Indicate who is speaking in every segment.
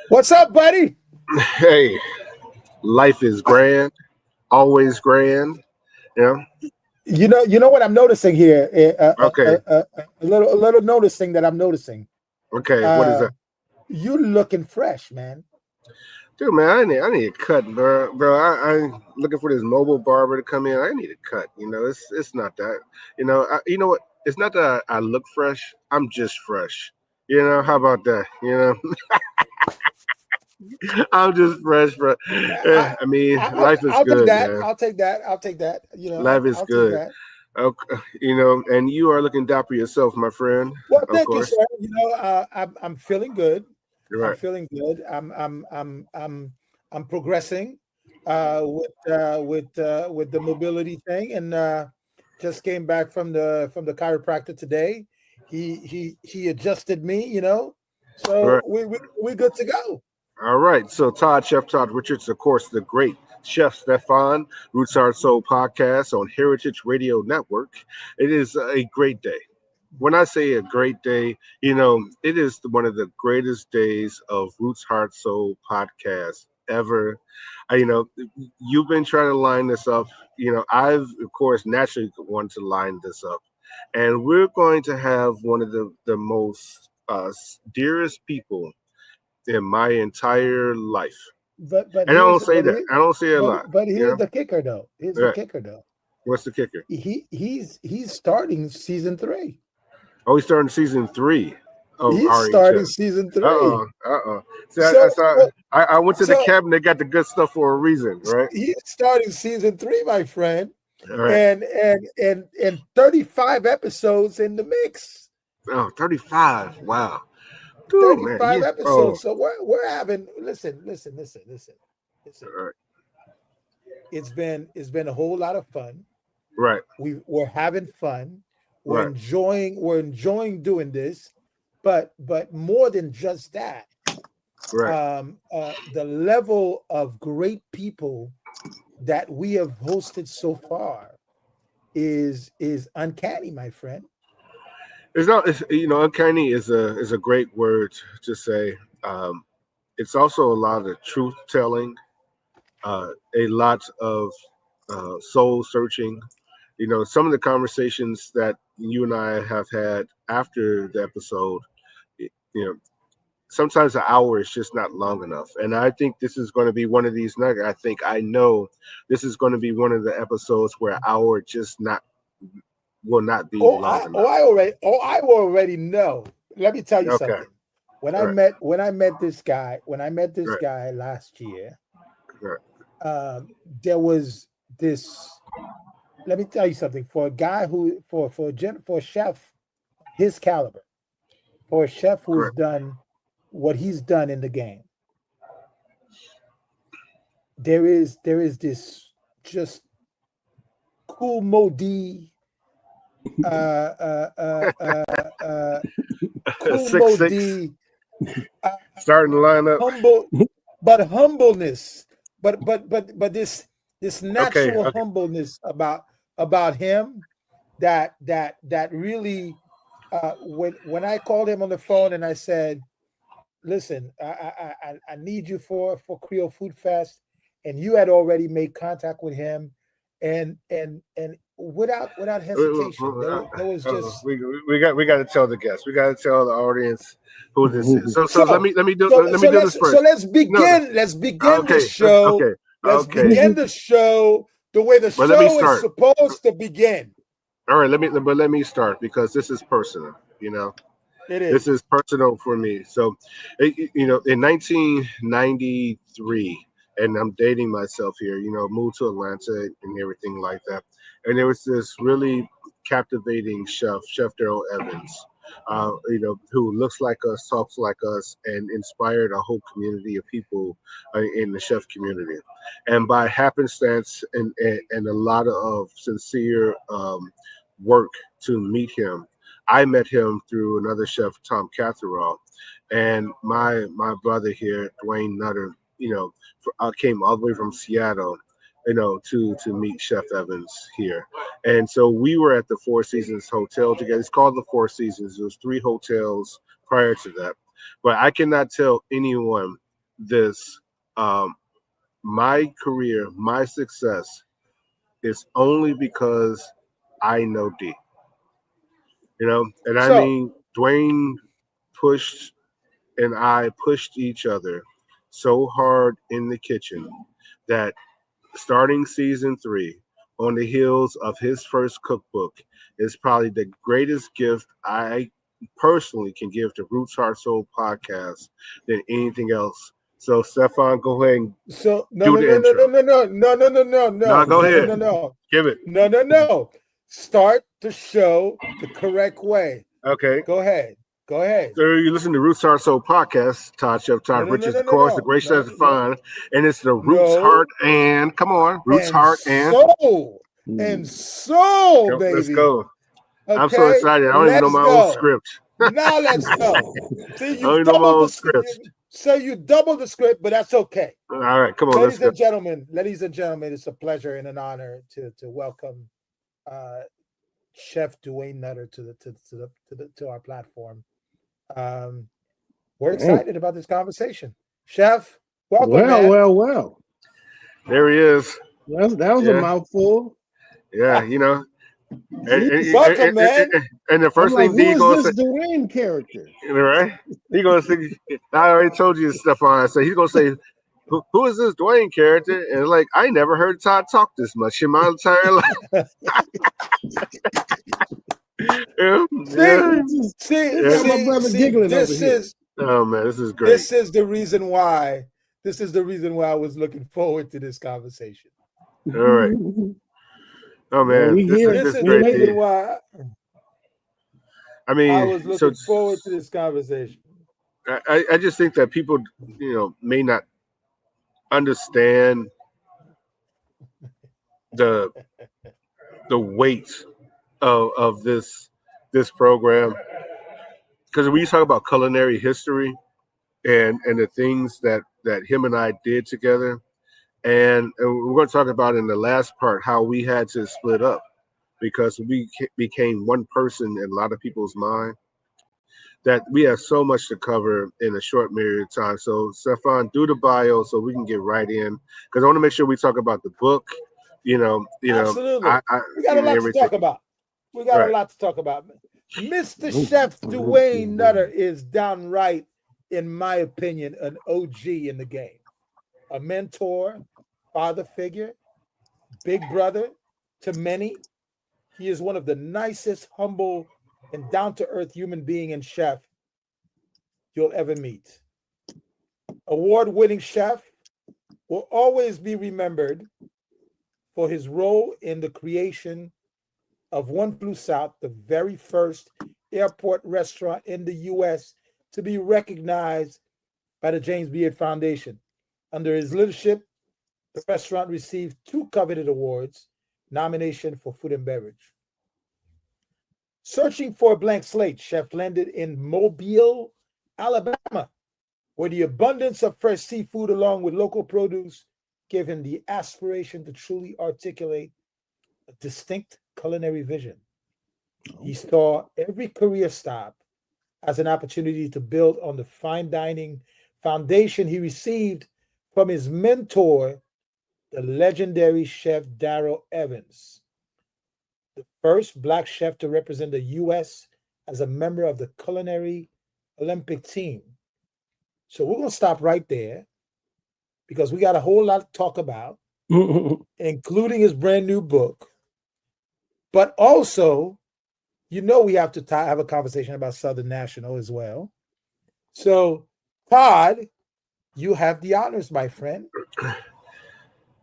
Speaker 1: What's up, buddy?
Speaker 2: Hey, life is grand, always grand. Yeah.
Speaker 1: You know what I'm noticing here.
Speaker 2: Okay.
Speaker 1: A little noticing that I'm noticing.
Speaker 2: Okay. What is
Speaker 1: Uh,
Speaker 2: that,
Speaker 1: you looking fresh, man.
Speaker 2: dude? Man, I need a cut, bro. I'm looking for this mobile barber to come in. I need a cut. It's not that. You know what? It's not that I look fresh. I'm just fresh. How about that? I'm just fresh, bro.
Speaker 1: I,
Speaker 2: I mean,
Speaker 1: I,
Speaker 2: life is
Speaker 1: I'll take
Speaker 2: good,
Speaker 1: that.
Speaker 2: man.
Speaker 1: I'll take that. I'll take that.
Speaker 2: Life is
Speaker 1: I'll take
Speaker 2: good.
Speaker 1: that.
Speaker 2: Okay, and you are looking dapper yourself, my friend.
Speaker 1: Well,
Speaker 2: Of
Speaker 1: thank you,
Speaker 2: course.
Speaker 1: sir. I'm feeling good.
Speaker 2: You're
Speaker 1: I'm
Speaker 2: right.
Speaker 1: feeling good. I'm progressing with the mobility thing, and just came back from the chiropractor today. He adjusted me,
Speaker 2: Right.
Speaker 1: so we good to go.
Speaker 2: All right. So Chef Todd Richards, of course, the great Chef Stephan, Roots Heart Soul podcast on Heritage Radio Network. It is a great day. When I say a great day, it is one of the greatest days of Roots Heart Soul podcast ever. You've been trying to line this up. I've of course naturally wanted to line this up, and we're going to have one of the most dearest people in my entire life.
Speaker 1: But
Speaker 2: And I don't
Speaker 1: here's
Speaker 2: say
Speaker 1: but
Speaker 2: that.
Speaker 1: here
Speaker 2: I don't say it a lot.
Speaker 1: but
Speaker 2: You
Speaker 1: here's
Speaker 2: know,
Speaker 1: the kicker though. Here's the
Speaker 2: Right.
Speaker 1: kicker though.
Speaker 2: What's the kicker?
Speaker 1: He's starting season 3.
Speaker 2: Oh, he's starting season 3 of
Speaker 1: He's starting
Speaker 2: RHS.
Speaker 1: season
Speaker 2: Uh
Speaker 1: 3.
Speaker 2: See, I
Speaker 1: So
Speaker 2: saw.
Speaker 1: so
Speaker 2: I went to the
Speaker 1: so
Speaker 2: cabin. They got the good stuff for a reason, right?
Speaker 1: he's starting season 3, my friend,
Speaker 2: All right.
Speaker 1: and 35 episodes in the mix.
Speaker 2: Oh, 35. Wow. Dude, man.
Speaker 1: 35
Speaker 2: Yeah. Oh,
Speaker 1: episodes. So we're having listen.
Speaker 2: all right.
Speaker 1: It's been a whole lot of fun.
Speaker 2: Right.
Speaker 1: We're having fun.
Speaker 2: Right.
Speaker 1: We're enjoying doing this, but more than just that,
Speaker 2: Right.
Speaker 1: the level of great people that we have hosted so far is uncanny, my friend.
Speaker 2: It's not. Uncanny is a great word to say. Um, it's also a lot of truth telling, a lot of soul searching. Some of the conversations that you and I have had after the episode, y- you know, sometimes an hour is just not long enough. And I think this is going to be one of these nuggets. I know this is going to be one of the episodes where an hour just not will not be
Speaker 1: Oh,
Speaker 2: long enough.
Speaker 1: I already know. Let me tell you
Speaker 2: Okay.
Speaker 1: something. When
Speaker 2: All
Speaker 1: I
Speaker 2: right.
Speaker 1: met this
Speaker 2: Right.
Speaker 1: guy last year,
Speaker 2: Right.
Speaker 1: there was this. Let me tell you something. For a guy who for a chef his caliber, for a chef who's
Speaker 2: Correct.
Speaker 1: done what he's done in the game, there is this just cool modi, uh, uh, uh, uh, uh, cool
Speaker 2: 6'6",
Speaker 1: modi, uh,
Speaker 2: starting to line up.
Speaker 1: humble, but humbleness, but this
Speaker 2: Okay.
Speaker 1: natural
Speaker 2: Okay.
Speaker 1: humbleness about him that really when I called him on the phone and I said, listen, I need you for Creole Food Fest, and you had already made contact with him, and without hesitation, there was just
Speaker 2: We got to tell the guests. We got to tell the audience who this is. So let
Speaker 1: so
Speaker 2: me let me do
Speaker 1: so
Speaker 2: let me
Speaker 1: so
Speaker 2: do this
Speaker 1: let's so
Speaker 2: first.
Speaker 1: let's
Speaker 2: No, no.
Speaker 1: begin let's begin the
Speaker 2: Okay.
Speaker 1: show.
Speaker 2: Okay.
Speaker 1: Let's
Speaker 2: Okay.
Speaker 1: begin the show the way the
Speaker 2: But let me
Speaker 1: show is
Speaker 2: start.
Speaker 1: supposed to begin.
Speaker 2: All right. Let me start because this is personal.
Speaker 1: It
Speaker 2: This
Speaker 1: is.
Speaker 2: is personal for me. So, in 1993, and I'm dating myself here. Moved to Atlanta and everything like that. And there was this really captivating Chef Daryl Evans, who looks like us, talks like us, and inspired a whole community of people in the chef community. And by happenstance and a lot of sincere work to meet him, I met him through another chef, Tom Catherall, and my brother here, Dwayne Nutter. Came all the way from Seattle, to meet Chef Evans here, and so we were at the Four Seasons Hotel together. It's called the Four Seasons. There was 3 hotels prior to that, but I cannot tell anyone this. My career, my success is only because I know D. And I
Speaker 1: So
Speaker 2: mean Dwayne pushed and I pushed each other so hard in the kitchen that starting season 3 on the heels of his first cookbook is probably the greatest gift I personally can give to Roots Heart Soul podcast than anything else. So Stephan, go ahead and
Speaker 1: so no
Speaker 2: do
Speaker 1: no
Speaker 2: the
Speaker 1: no no
Speaker 2: intro.
Speaker 1: no no no no no no no
Speaker 2: No,
Speaker 1: no
Speaker 2: go
Speaker 1: no no
Speaker 2: ahead.
Speaker 1: no no
Speaker 2: Give it.
Speaker 1: no. Start the show the correct way.
Speaker 2: Okay.
Speaker 1: Go ahead. Go ahead.
Speaker 2: So you listen to Roots Heart Soul podcast, Todd Chef
Speaker 1: No
Speaker 2: Todd
Speaker 1: no no
Speaker 2: Richards,
Speaker 1: no
Speaker 2: of
Speaker 1: no
Speaker 2: course, the
Speaker 1: no
Speaker 2: great
Speaker 1: no
Speaker 2: chef
Speaker 1: no
Speaker 2: Stefan, and it's the Roots
Speaker 1: no.
Speaker 2: Heart and come on, Roots
Speaker 1: And
Speaker 2: Heart and
Speaker 1: soul,
Speaker 2: let's
Speaker 1: baby.
Speaker 2: go. I'm so
Speaker 1: Okay,
Speaker 2: excited. I don't even know
Speaker 1: let's
Speaker 2: my own
Speaker 1: go.
Speaker 2: script.
Speaker 1: Now let's go. See,
Speaker 2: I don't
Speaker 1: you've
Speaker 2: even know my
Speaker 1: doubled
Speaker 2: own
Speaker 1: the
Speaker 2: script.
Speaker 1: so you doubled the script, but that's okay.
Speaker 2: All right, come on, let's go.
Speaker 1: Ladies and gentlemen, it's a pleasure and an honor to welcome uh, Chef Dwayne Nutter to our platform. Um, we're excited about this conversation. Chef, welcome, man.
Speaker 3: Well.
Speaker 2: There he is.
Speaker 3: That was a mouthful.
Speaker 2: Yeah,
Speaker 1: Welcome, man.
Speaker 2: And the
Speaker 3: I'm
Speaker 2: first
Speaker 3: like,
Speaker 2: thing
Speaker 3: who
Speaker 2: D
Speaker 3: is
Speaker 2: gonna
Speaker 3: this
Speaker 2: say,
Speaker 3: Dwayne character?
Speaker 2: right? He gonna say, I already told you Stefan. I said he's gonna say, who is this Dwayne character? And like, I never heard Todd talk this much in my entire life.
Speaker 3: My brother giggling over here.
Speaker 2: Oh man, this is great.
Speaker 1: This is the reason why. This is the reason why I was looking forward to this conversation.
Speaker 2: All right. Oh man,
Speaker 1: this is the reason why.
Speaker 2: I mean,
Speaker 1: I was looking forward to this conversation.
Speaker 2: I just think that people, may not understand the weight of this program, because when you talk about culinary history and the things that him and I did together, and we're going to talk about in the last part how we had to split up because we became one person in a lot of people's mind, that we have so much to cover in a short period of time. So Stefan, do the bio so we can get right in, because I want to make sure we talk about the book.
Speaker 1: Absolutely. We got a lot to talk about. A lot to talk about. Mr. Chef Dwayne Nutter is downright, in my opinion, an OG in the game. A mentor, father figure, big brother to many. He is one of the nicest, humble, and down-to-earth human being and chef you'll ever meet. Award-winning chef will always be remembered for his role in the creation of One Blue South, the very first airport restaurant in the U.S. to be recognized by the James Beard Foundation. Under his leadership, the restaurant received 2 coveted awards, nomination for food and beverage. Searching for a blank slate, Chef landed in Mobile, Alabama, where the abundance of fresh seafood along with local produce gave him the aspiration to truly articulate a distinct culinary vision. He saw every career stop as an opportunity to build on the fine dining foundation he received from his mentor, the legendary chef Darrell Evans, the first Black chef to represent the U.S. as a member of the Culinary Olympic team. So we're going to stop right there because we got a whole lot to talk about, including his brand new book. But also, we have to have a conversation about Southern National as well. So, Todd, you have the honors, my friend.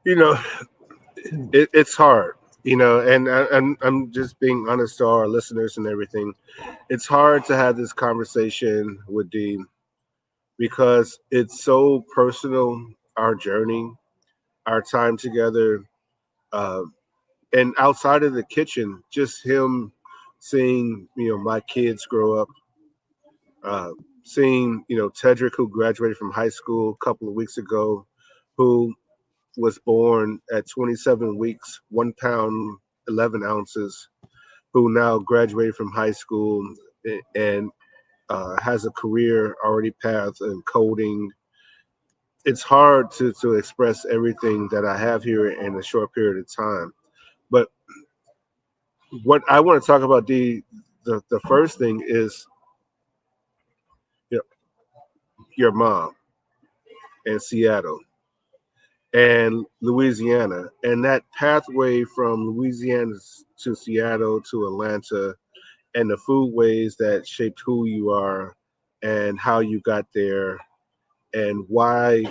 Speaker 2: It's hard, and I'm just being honest to our listeners and everything. It's hard to have this conversation with Dean because it's so personal, our journey, our time together, and outside of the kitchen, just him seeing, my kids grow up, seeing, Tedrick, who graduated from high school a couple of weeks ago, who was born at 27 weeks, 1 pound, 11 ounces, who now graduated from high school and has a career already path in coding, it's hard to express everything that I have here in a short period of time. But what I want to talk about, the first thing is, you know, your mom in Seattle and Louisiana, and that pathway from Louisiana to Seattle to Atlanta, and the foodways that shaped who you are and how you got there, and why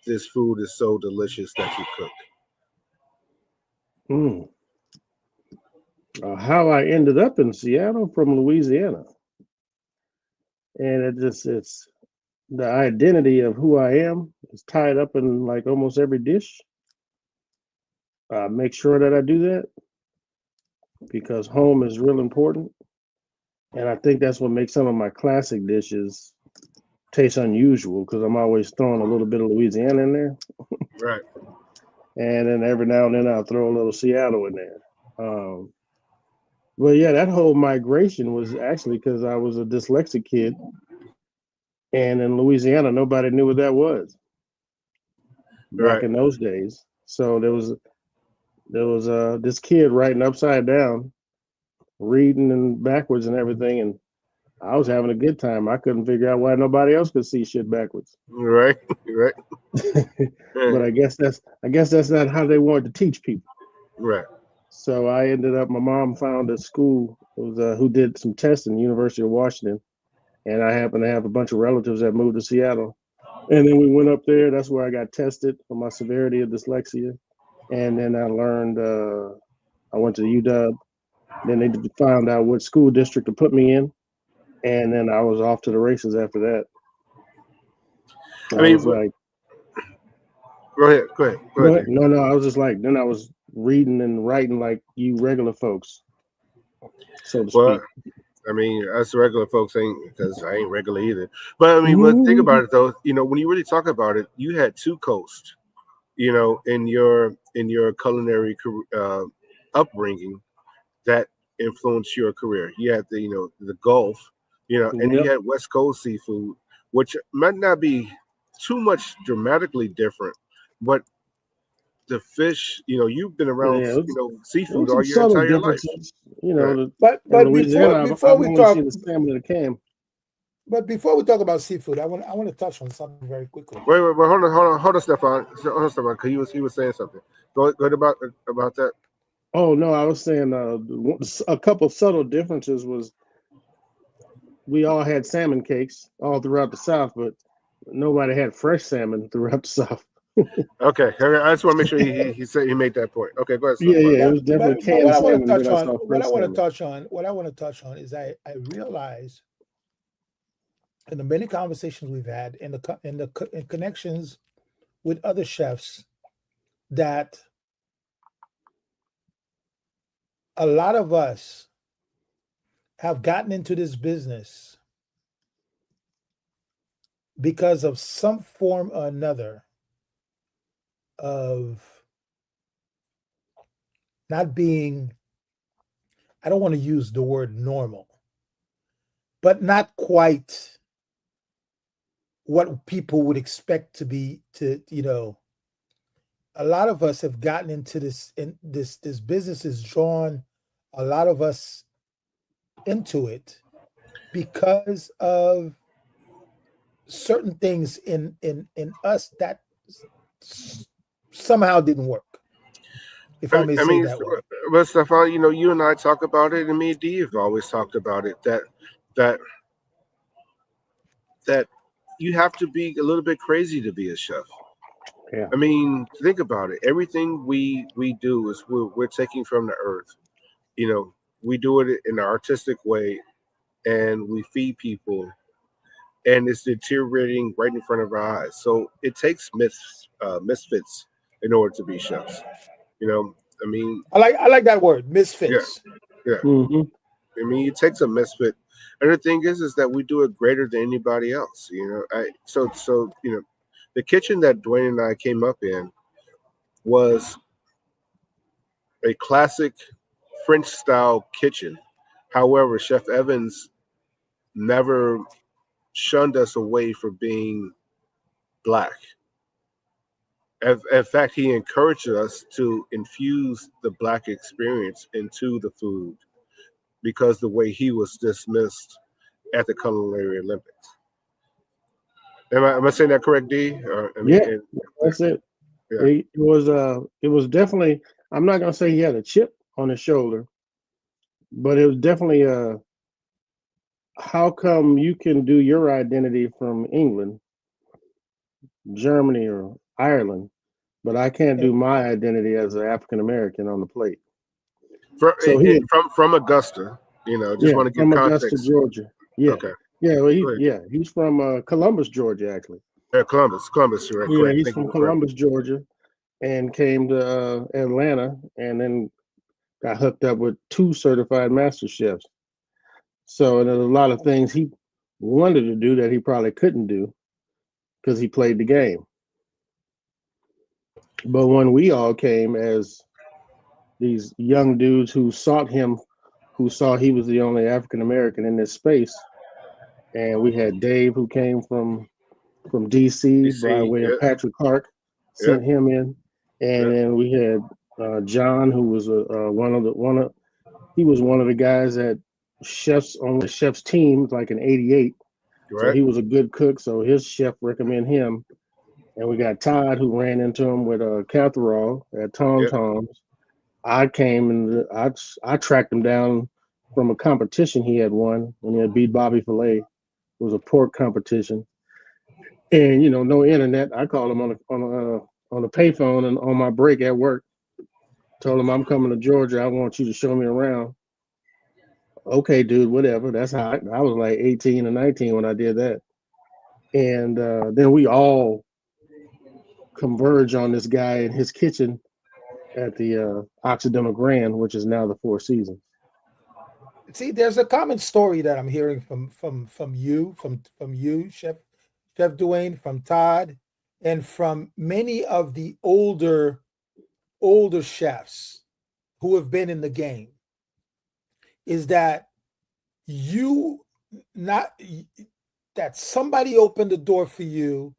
Speaker 2: this food is so delicious that you cook.
Speaker 3: How I ended up in Seattle from Louisiana, and it's the identity of who I am is tied up in like almost every dish. Make sure that I do that because home is real important, and I think that's what makes some of my classic dishes taste unusual because I'm always throwing a little bit of Louisiana in there,
Speaker 2: Right.
Speaker 3: and then every now and then I'll throw a little Seattle in there. But yeah, that whole migration was actually because I was a dyslexic kid, and in Louisiana nobody knew what that was back
Speaker 2: Right.
Speaker 3: in those days. So there was this kid writing upside down, reading and backwards and everything, and I was having a good time. I couldn't figure out why nobody else could see shit backwards.
Speaker 2: Right. Right.
Speaker 3: But I guess that's not how they wanted to teach people.
Speaker 2: Right.
Speaker 3: So I ended up. My mom found a school who did some testing, University of Washington, and I happened to have a bunch of relatives that moved to Seattle. And then we went up there. That's where I got tested for my severity of dyslexia. And then I learned. I went to UW. Then they found out what school district to put me in, and then I was off to the races after that. I was like,
Speaker 2: go ahead. Go ahead.
Speaker 3: No, I was just like, then I was reading and writing like you regular folks, so to speak.
Speaker 2: I mean, us regular folks ain't, because I ain't regular either. But I mean, but think about it though. When you really talk about it, you had two coasts. In your culinary upbringing that influenced your career. You had the Gulf, and you had West Coast seafood, which might not be too much dramatically different, but the fish, you've been around, seafood all your entire life.
Speaker 1: But
Speaker 3: Louisiana,
Speaker 1: before we talk,
Speaker 3: see the salmon that came.
Speaker 1: But before we talk about seafood, I want to touch on something very quickly.
Speaker 2: Wait, hold on, Stephan. Because he was saying something. Go ahead about that.
Speaker 3: Oh no, I was saying a couple subtle differences was we all had salmon cakes all throughout the South, but nobody had fresh salmon throughout the South.
Speaker 2: Okay, I just want to make sure he said he made that point. Okay, go ahead.
Speaker 3: Yeah, it was definitely canned salmon.
Speaker 1: What I want to touch on is I realize in the many conversations we've had in connections with other chefs that a lot of us have gotten into this business because of some form or another of not being, I don't want to use the word normal, but not quite what people would expect to be, a lot of us have gotten into this, and this business has drawn a lot of us into it because of certain things in us that somehow didn't work. If I may say that way.
Speaker 2: But Stephan, you and I talk about it, and me and Dee have always talked about it, that you have to be a little bit crazy to be a chef.
Speaker 3: Yeah.
Speaker 2: I mean, think about it. Everything we do is we're taking from the earth. We do it in an artistic way, and we feed people, and it's deteriorating right in front of our eyes. So it takes misfits in order to be chefs. I mean,
Speaker 1: I like that word, misfits.
Speaker 2: Yeah.
Speaker 3: Mm-hmm.
Speaker 2: I mean, it takes a misfit, and the thing is that we do it greater than anybody else. So the kitchen that Dwayne and I came up in was a classic French style kitchen. However, Chef Evans never shunned us away for being Black. In fact, he encouraged us to infuse the Black experience into the food because the way he was dismissed at the Culinary Olympics. Am I saying that correct, D? Or,
Speaker 3: Yeah, that's it.
Speaker 2: Yeah.
Speaker 3: It was definitely. I'm not gonna say he had a chip on his shoulder, but it was definitely how come you can do your identity from England, Germany, or Ireland, but I can't do my identity as an African American on the plate? So
Speaker 2: From Augusta, just want to give
Speaker 3: from
Speaker 2: context.
Speaker 3: Augusta, Georgia. Yeah.
Speaker 2: Okay.
Speaker 3: Yeah, well, he's from Columbus, Georgia, actually.
Speaker 2: Columbus, right?
Speaker 3: Yeah,
Speaker 2: Correct.
Speaker 3: he's from Columbus, Georgia, and came to Atlanta, and then got hooked up with 2 certified master chefs. So there's a lot of things he wanted to do that he probably couldn't do because he played the game. But when we all came as these young dudes who sought him, who saw he was the only African American in this space, and we had Dave who came from DC by way of Patrick Clark, sent him in, and then we had John, who was he was one of the guys at chefs on the chef's team, like in '88. Right. So he was a good cook, so his chef recommended him. And we got Todd, who ran into him with Catherall at Tom Tom's. I came and I tracked him down from a competition he had won when he had beat Bobby Filet. It was a pork competition, and no internet. I called him on a payphone and on my break at work. Told him I'm coming to Georgia. I want you to show me around. Okay, dude, whatever. That's how I was like 18 or 19 when I did that, and then we all converge on this guy in his kitchen at the Occidental Grand, which is now the Four Seasons.
Speaker 1: See, there's a common story that I'm hearing from you, Chef Dwayne, from Todd, and from many of the older chefs who have been in the game, is that that somebody opened the door for you,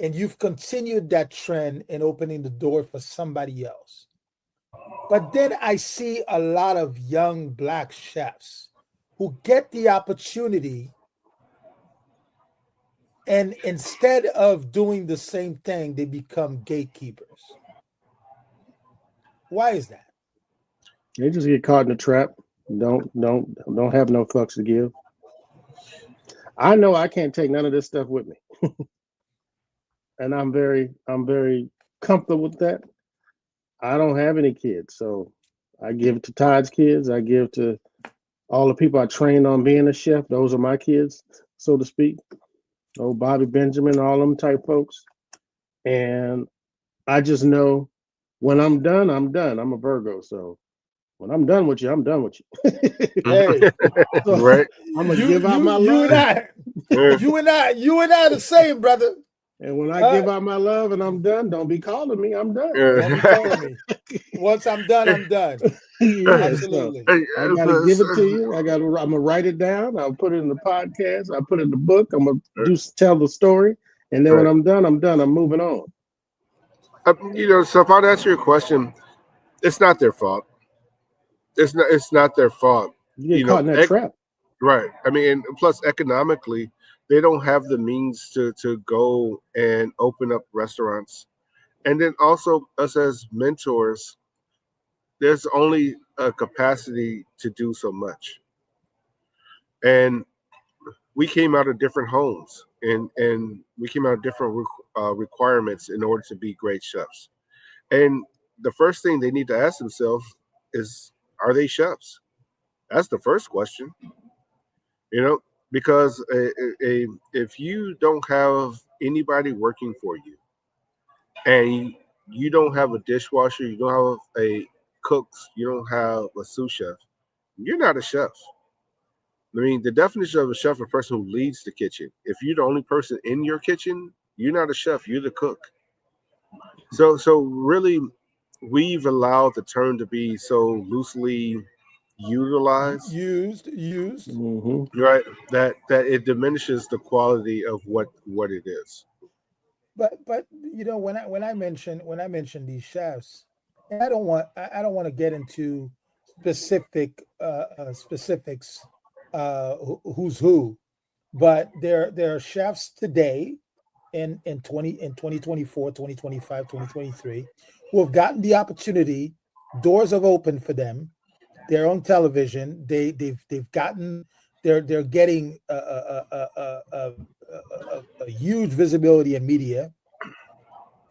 Speaker 1: and you've continued that trend in opening the door for somebody else. But then I see a lot of young Black chefs who get the opportunity, and instead of doing the same thing, they become gatekeepers. Why is that?
Speaker 3: They just get caught in a trap. Don't have no fucks to give. I know I can't take none of this stuff with me. And I'm very comfortable with that. I don't have any kids, so I give it to Todd's kids. I give to all the people I trained on being a chef. Those are my kids, so to speak. Oh, Bobby Benjamin, all them type folks. And I just know when I'm done, I'm done. I'm a Virgo, so when I'm done with you, I'm done with you.
Speaker 1: Hey,
Speaker 3: so
Speaker 2: right.
Speaker 3: I'm gonna give out my love.
Speaker 1: You and I the same, brother.
Speaker 3: And when I give out my love and I'm done, don't be calling me. I'm done.
Speaker 1: Don't be calling me. Once I'm done, I'm done. Yeah, absolutely.
Speaker 3: So I gotta give it to you. I'm gonna write it down. I'll put it in the podcast. I'll put it in the book. I'm gonna tell the story. And then when I'm done, I'm done. I'm moving on.
Speaker 2: So if I'd answer your question, it's not their fault. It's not their fault.
Speaker 3: You get caught in that trap.
Speaker 2: Right. I mean, and plus economically, they don't have the means to go and open up restaurants. And then also us as mentors, there's only a capacity to do so much. And we came out of different homes and we came out of different requirements in order to be great chefs. And the first thing they need to ask themselves is, are they chefs? That's the first question. Because if you don't have anybody working for you and you don't have a dishwasher, you don't have a cooks, you don't have a sous chef, you're not a chef. I mean, the definition of a chef is a person who leads the kitchen. If you're the only person in your kitchen, you're not a chef, you're the cook. So really, we've allowed the term to be so loosely utilized,
Speaker 1: used,
Speaker 3: mm-hmm.
Speaker 2: right? That it diminishes the quality of what it is.
Speaker 1: but you know, when I mention these chefs, and I don't want to get into specifics, who's who, but there are chefs today in 2024, 2025, 2023, who have gotten the opportunity. Doors have opened for them. They're on television. They've gotten they're getting a huge visibility in media,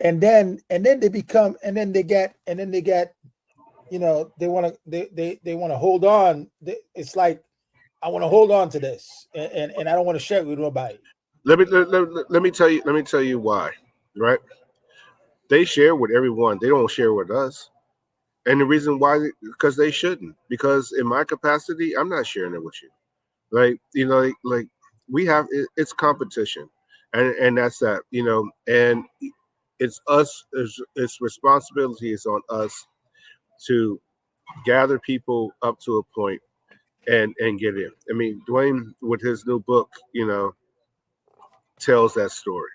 Speaker 1: and then they become and then they get, you know, they want to hold on. It's like, I want to hold on to this, and I don't want to share it with nobody.
Speaker 2: Let me tell you why. Right? They share with everyone. They don't share with us. And the reason why, because they shouldn't. Because in my capacity, I'm not sharing it with you. Like, you know, like we have it's competition, and that's that. You know, and it's us. It's responsibility is on us to gather people up to a point and get in. I mean, Dwayne with his new book, you know, tells that story.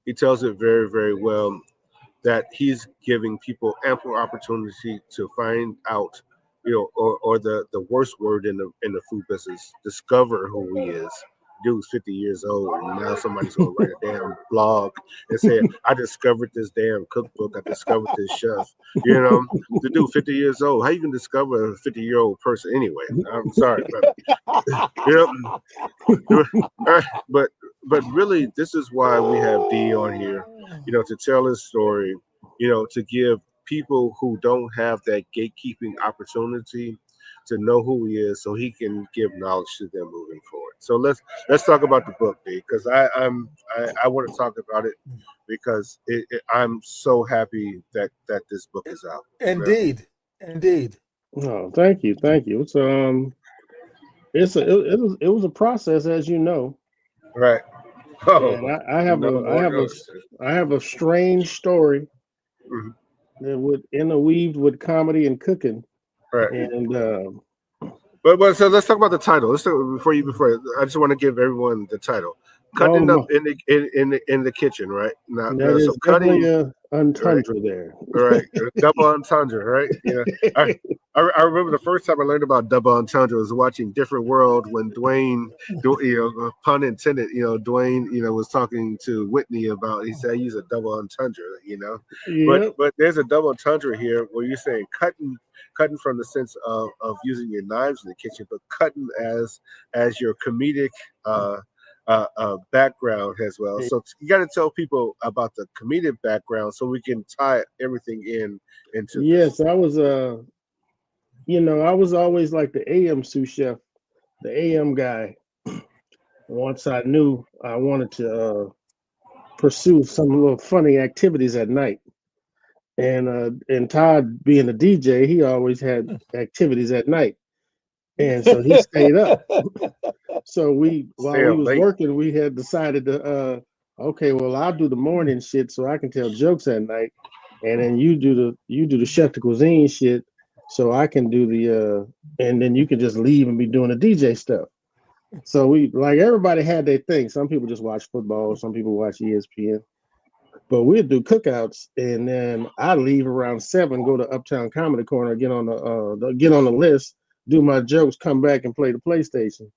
Speaker 2: He tells it very, very well, that he's giving people ample opportunity to find out, you know, or the worst word in the food business, discover who he is. Dude's 50 years old, and now somebody's gonna write a damn blog and say, "I discovered this damn cookbook. I discovered this chef." You know, the dude 50 years old. How you can discover a 50-year-old person anyway? I'm sorry, but you know, but really, this is why we have D on here, you know, to tell his story, you know, to give people who don't have that gatekeeping opportunity to know who he is, so he can give knowledge to them moving forward. So let's talk about the book, D, because I want to talk about it because I'm so happy that this book is out.
Speaker 1: Indeed, indeed.
Speaker 3: Oh, thank you. It was a process, as you know.
Speaker 2: Right. Oh,
Speaker 3: And
Speaker 2: no more knows.
Speaker 3: I have a strange story
Speaker 2: Mhm.
Speaker 3: that would interweaved with comedy and cooking.
Speaker 2: Right.
Speaker 3: And
Speaker 2: But so let's talk about the title. Let's talk, before I just want to give everyone the title. Cutting
Speaker 3: oh
Speaker 2: up
Speaker 3: my,
Speaker 2: in the kitchen, right?
Speaker 3: that
Speaker 2: So
Speaker 3: is
Speaker 2: cutting,
Speaker 3: definitely a
Speaker 2: right,
Speaker 3: entendre there.
Speaker 2: right, double entendre, right? Yeah, I, I remember the first time I learned about double entendre was watching Different World when Dwayne, you know, pun intended, you know, Dwayne, you know, was talking to Whitney about. He said I use a double entendre, you know,
Speaker 3: Yep.
Speaker 2: but there's a double entendre here where you're saying cutting from the sense of using your knives in the kitchen, but cutting as your comedic background as well. So you got to tell people about the comedic background so we can tie everything into this.
Speaker 3: Yes, I was you know, I was always like the AM sous chef, the AM guy. Once I knew I wanted to pursue some little funny activities at night. And Todd being a DJ, he always had activities at night. And so he stayed up. So while
Speaker 2: Stay
Speaker 3: we
Speaker 2: up
Speaker 3: was
Speaker 2: late.
Speaker 3: working, we had decided to okay, well, I'll do the morning shit so I can tell jokes at night, and then you do the chef de cuisine shit so I can do the and then you can just leave and be doing the DJ stuff. So we like everybody had their thing. Some people just watch football, some people watch ESPN. But we'd do cookouts, and then I leave around 7, go to Uptown Comedy Corner, get on the list, do my jokes, come back and play the PlayStation.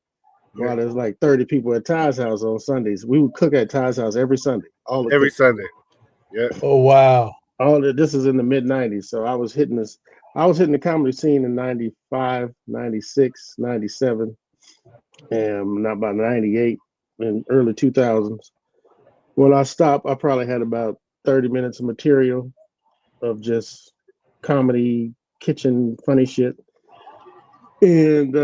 Speaker 3: While there's like 30 people at Ty's house on Sundays, we would cook at Ty's house every Sunday. All the
Speaker 2: Every
Speaker 3: cooking.
Speaker 2: Sunday. Yeah.
Speaker 1: Oh wow.
Speaker 3: This is in the mid 90s. So I was hitting the comedy scene in 95, 96, 97, and not about 98 and early 2000s. When I stopped, I probably had about 30 minutes of material of just comedy, kitchen, funny shit. And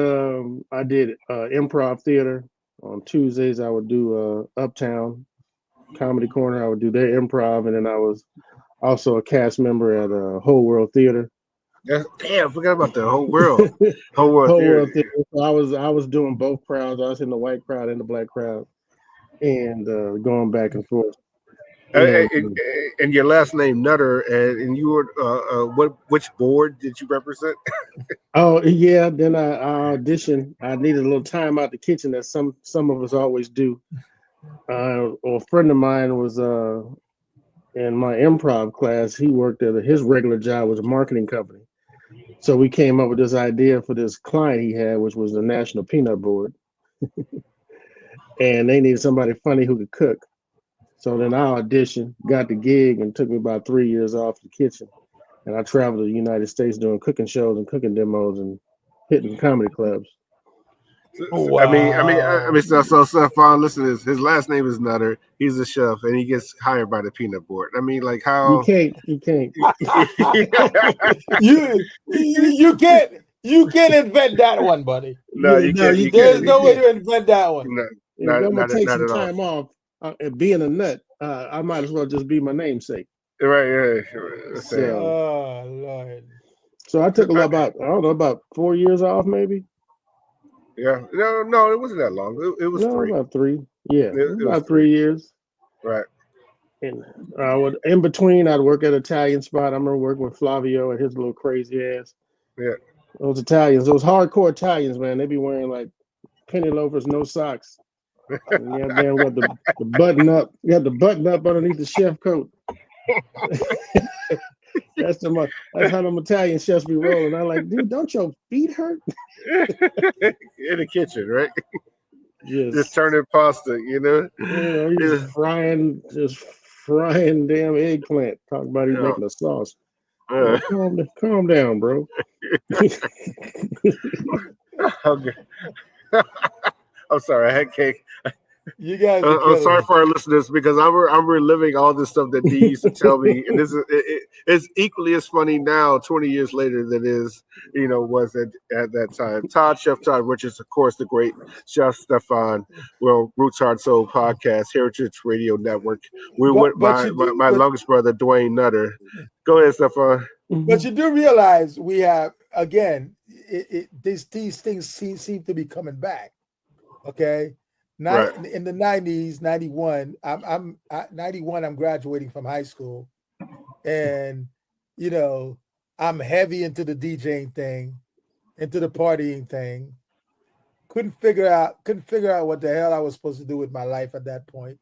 Speaker 3: I did improv theater. On Tuesdays, I would do Uptown Comedy Corner. I would do their improv, and then I was also a cast member at Whole World Theater.
Speaker 2: Damn, I forgot about the whole world. Whole world
Speaker 3: Whole
Speaker 2: theory.
Speaker 3: World Theater. So I was doing both crowds. I was in the white crowd and the black crowd, and going back and forth.
Speaker 2: And your last name Nutter, and you were which board did you represent?
Speaker 3: Oh yeah, then I auditioned. I needed a little time out the kitchen, as some of us always do. Or a friend of mine was in my improv class, he worked at his regular job was a marketing company. So we came up with this idea for this client he had, which was the National Peanut Board. And they needed somebody funny who could cook. So then I auditioned, got the gig, and took me about 3 years off the kitchen. And I traveled to the United States doing cooking shows and cooking demos and hitting comedy clubs.
Speaker 1: Wow.
Speaker 2: So Stephan, listen, his last name is Nutter. He's a chef, and he gets hired by the Peanut Board. I mean, like
Speaker 3: You
Speaker 2: how
Speaker 3: can't.
Speaker 1: You can't invent that one, buddy.
Speaker 2: No, you
Speaker 3: No,
Speaker 2: can't.
Speaker 3: you
Speaker 2: You
Speaker 1: There's
Speaker 2: can't.
Speaker 3: can't.
Speaker 2: You
Speaker 1: no way
Speaker 2: can't.
Speaker 1: to invent that one.
Speaker 2: No,
Speaker 3: If I'm gonna take
Speaker 2: not
Speaker 3: some
Speaker 2: at all.
Speaker 3: time off and being a nut, I might as well just be my namesake.
Speaker 2: Right.
Speaker 3: So,
Speaker 1: Oh Lord.
Speaker 3: so I took about 4 years off, maybe.
Speaker 2: Yeah. No, it wasn't that long. It was
Speaker 3: No,
Speaker 2: 3.
Speaker 3: about 3. Yeah,
Speaker 2: It was
Speaker 3: about
Speaker 2: 3.
Speaker 3: 3 years.
Speaker 2: Right.
Speaker 3: And I would, in between, I'd work at an Italian spot. I remember working with Flavio and his little crazy ass.
Speaker 2: Yeah.
Speaker 3: Those Italians, those hardcore Italians, man, they be wearing like penny loafers, no socks. And yeah, damn, got the button up. You got the button up underneath the chef coat. That's how them Italian chefs be rolling. I'm like, dude, don't your feet hurt?
Speaker 2: In the kitchen, right? Just turning pasta,
Speaker 3: He's just frying damn eggplant. Talking about he's making a sauce. Calm down, bro.
Speaker 2: Okay. I'm sorry, I had cake.
Speaker 1: You guys.
Speaker 2: I'm sorry for our listeners because I'm reliving all this stuff that Dee used to tell me, and this is it's equally as funny now, 20 years later, than is was at that time. Chef Todd Richards, of course, the great Chef Stephan, Roots Heart Soul Podcast, Heritage Radio Network. We went my longest brother Dwayne Nutter. Go ahead, Stephan.
Speaker 1: But you do realize we have again. These things seem to be coming back. Okay.
Speaker 2: Right.
Speaker 1: In the 90s, 91, I'm 91, I'm graduating from high school. And, I'm heavy into the DJing thing, into the partying thing. Couldn't figure out what the hell I was supposed to do with my life at that point.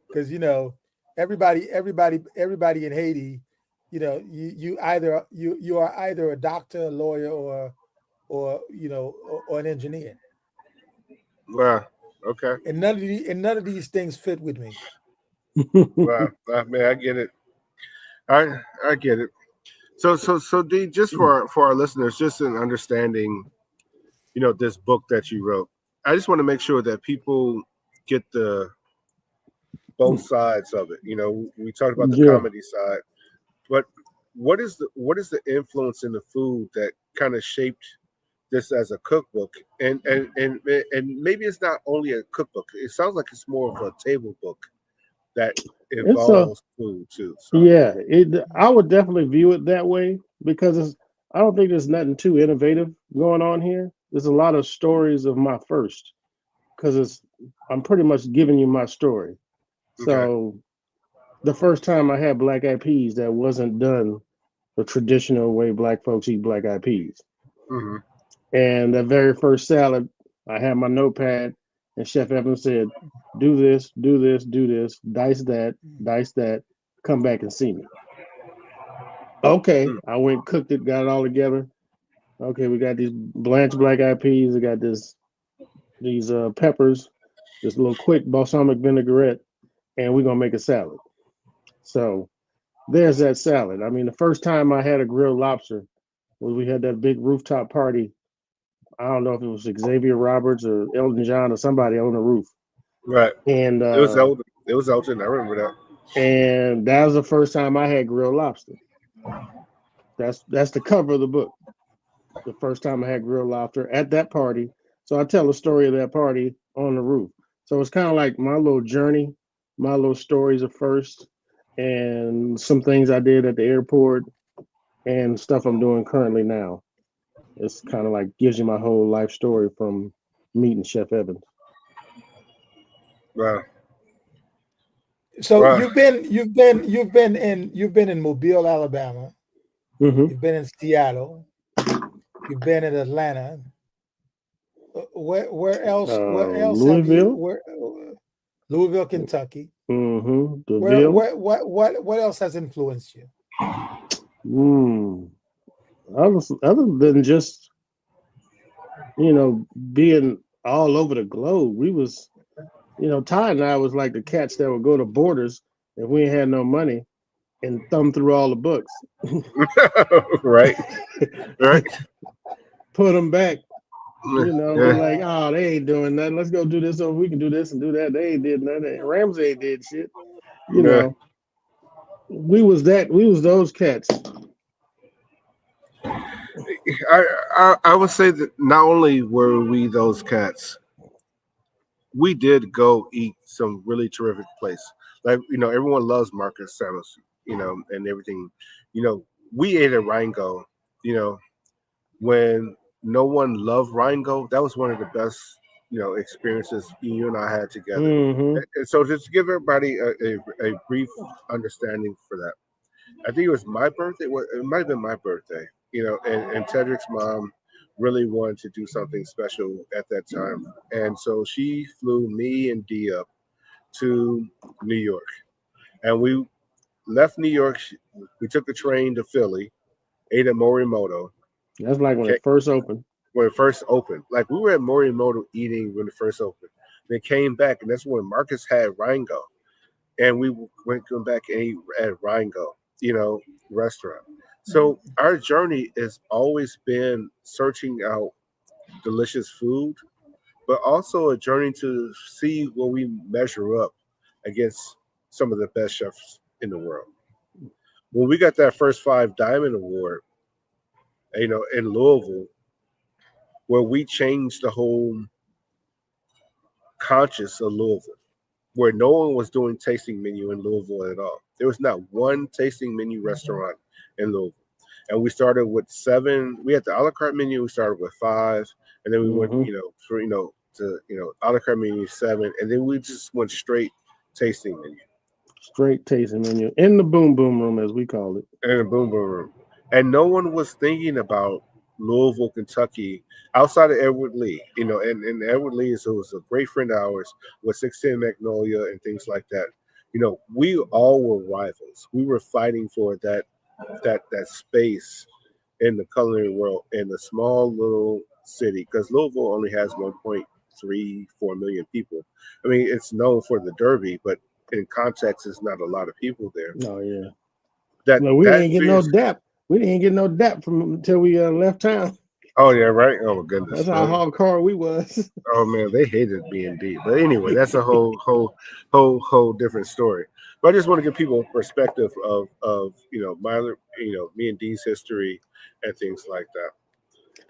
Speaker 1: Because, everybody in Haiti, you are either a doctor, a lawyer, or an engineer.
Speaker 2: Wow. Okay.
Speaker 1: And none of these things fit with me.
Speaker 2: Wow, man, I get it. I get it. So Dee, just for our listeners, just in understanding, this book that you wrote, I just want to make sure that people get the both sides of it. We talked about the comedy side, but what is the influence in the food that kind of shaped this as a cookbook, and maybe it's not only a cookbook. It sounds like it's more of a table book that involves food too. So.
Speaker 3: Yeah, I would definitely view it that way because I don't think there's nothing too innovative going on here. There's a lot of stories of my first because I'm pretty much giving you my story. Okay. So the first time I had black eyed peas, that wasn't done the traditional way black folks eat black eyed peas.
Speaker 2: Mm-hmm.
Speaker 3: And the very first salad, I had my notepad, and Chef Evans said, do this, dice that, come back and see me. Okay, I went, cooked it, got it all together. Okay, we got these blanched black-eyed peas. We got these peppers, this little quick balsamic vinaigrette, and we're going to make a salad. So there's that salad. I mean, the first time I had a grilled lobster was we had that big rooftop party. I don't know if it was Xavier Roberts or Elton John or somebody on the roof.
Speaker 2: Right.
Speaker 3: And
Speaker 2: it was Elton. I remember that.
Speaker 3: And that was the first time I had grilled lobster. That's the cover of the book. The first time I had grilled lobster at that party. So I tell the story of that party on the roof. So it's kind of like my little journey, my little stories of first, and some things I did at the airport and stuff I'm doing currently now. It's kind of like gives you my whole life story from meeting Chef Evans.
Speaker 2: Wow.
Speaker 1: So wow. you've been in Mobile, Alabama.
Speaker 3: Mm-hmm.
Speaker 1: You've been in Seattle. You've been in Atlanta. Where else?
Speaker 3: Louisville.
Speaker 1: Louisville, Kentucky.
Speaker 3: Mm-hmm.
Speaker 1: What else has influenced you?
Speaker 3: Other than just, being all over the globe, we was, Todd and I was like the cats that would go to Borders if we ain't had no money and thumb through all the books.
Speaker 2: Right.
Speaker 3: Put them back. Be
Speaker 2: Yeah.
Speaker 3: like, oh, they ain't doing nothing. Let's go do this so we can do this and do that. They ain't did nothing. Ramsey ain't did shit.
Speaker 2: Yeah.
Speaker 3: We was those cats.
Speaker 2: I would say that not only were we those cats, we did go eat some really terrific place. Like, everyone loves Marcus Samus, and everything. We ate at Rheingo, when no one loved Rheingo. That was one of the best, experiences you and I had together.
Speaker 3: Mm-hmm.
Speaker 2: And so just to give everybody a brief understanding for that. I think it was my birthday. It might have been my birthday, and Tedric's mom really wanted to do something special at that time. And so she flew me and Dee up to New York. And we left New York. We took the train to Philly, ate at Morimoto.
Speaker 3: That's like when it first opened.
Speaker 2: When it first opened. Like, we were at Morimoto eating when it first opened. Then came back, and that's when Marcus had Rheingo. And we went back and ate at Rheingo, restaurant. So our journey has always been searching out delicious food, but also a journey to see where we measure up against some of the best chefs in the world. When we got that first 5 Diamond Award, in Louisville, where we changed the whole conscious of Louisville, where no one was doing tasting menu in Louisville at all. There was not one tasting menu restaurant in Louisville. And we started with 7. We had the a la carte menu. We started with 5, and then we went, to a la carte menu 7, and then we just went straight tasting menu.
Speaker 3: Straight tasting menu in the boom boom room, as we call it.
Speaker 2: In the boom boom room, and no one was thinking about Louisville, Kentucky, outside of Edward Lee. And Edward Lee was a great friend of ours with 610 Magnolia and things like that. We all were rivals. We were fighting for that space in the culinary world in a small little city, because Louisville only has 1.34 million people. I mean, it's known for the Derby, but in context, it's not a lot of people there.
Speaker 3: Oh yeah.
Speaker 2: We
Speaker 3: didn't get no DAP. We didn't get no DAP until we left town.
Speaker 2: Oh yeah, right. Oh my goodness.
Speaker 3: That's how hardcore we was.
Speaker 2: Oh man, they hated B&D. But anyway, that's a whole different story. But I just want to give people a perspective of me and Dee's history and things like that.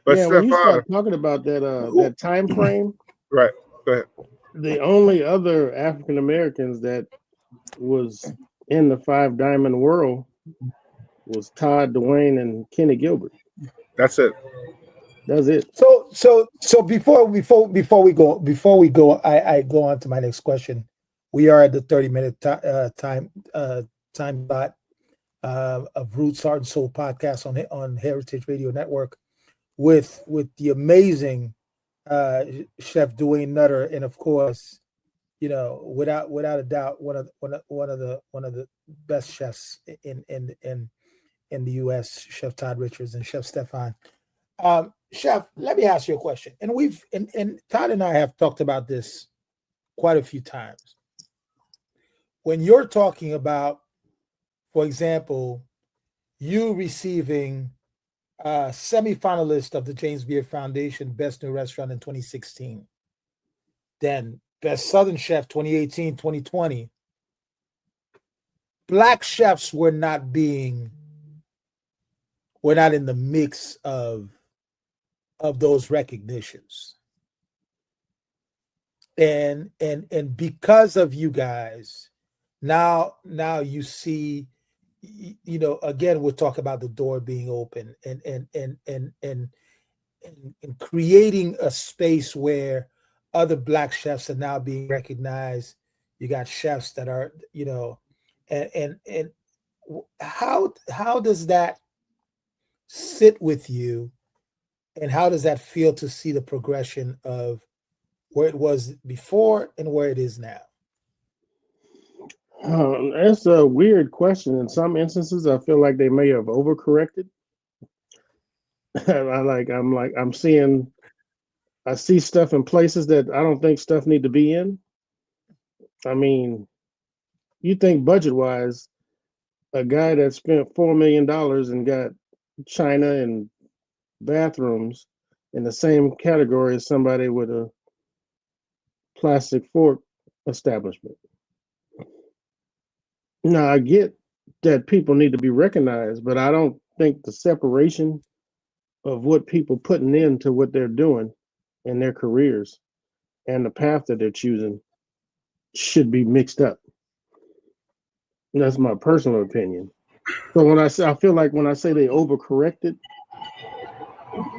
Speaker 2: But
Speaker 3: yeah,
Speaker 2: Stephan,
Speaker 3: when you start talking about that time frame,
Speaker 2: right? Go ahead.
Speaker 3: The only other African Americans that was in the 5 Diamond world was Todd, Dwayne, and Kenny Gilbert.
Speaker 2: That's it.
Speaker 3: That's it.
Speaker 1: So before we go, I go on to my next question. We are at the 30-minute time spot of Roots, Heart, and Soul podcast on Heritage Radio Network with the amazing Chef Dwayne Nutter, and of course, without a doubt, one of the best chefs in the U.S., Chef Todd Richards and Chef Stephan. Chef, let me ask you a question. And and Todd and I have talked about this quite a few times. When you're talking about, for example, you receiving semi-finalist of the James Beard Foundation Best New Restaurant in 2016, then Best Southern Chef 2018, 2020, Black chefs were not in the mix of those recognitions. And because of you guys, now you see, again, we'll talk about the door being open and creating a space where other Black chefs are now being recognized. You got chefs that are, and how does that sit with you, and how does that feel to see the progression of where it was before and where it is now?
Speaker 3: That's a weird question. In some instances, I feel like they may have overcorrected. I see stuff in places that I don't think stuff need to be in. I mean, you think budget wise, a guy that spent $4 million and got China and bathrooms in the same category as somebody with a plastic fork establishment. Now, I get that people need to be recognized, but I don't think the separation of what people putting into what they're doing in their careers and the path that they're choosing should be mixed up. And that's my personal opinion. So I feel like when I say they overcorrected,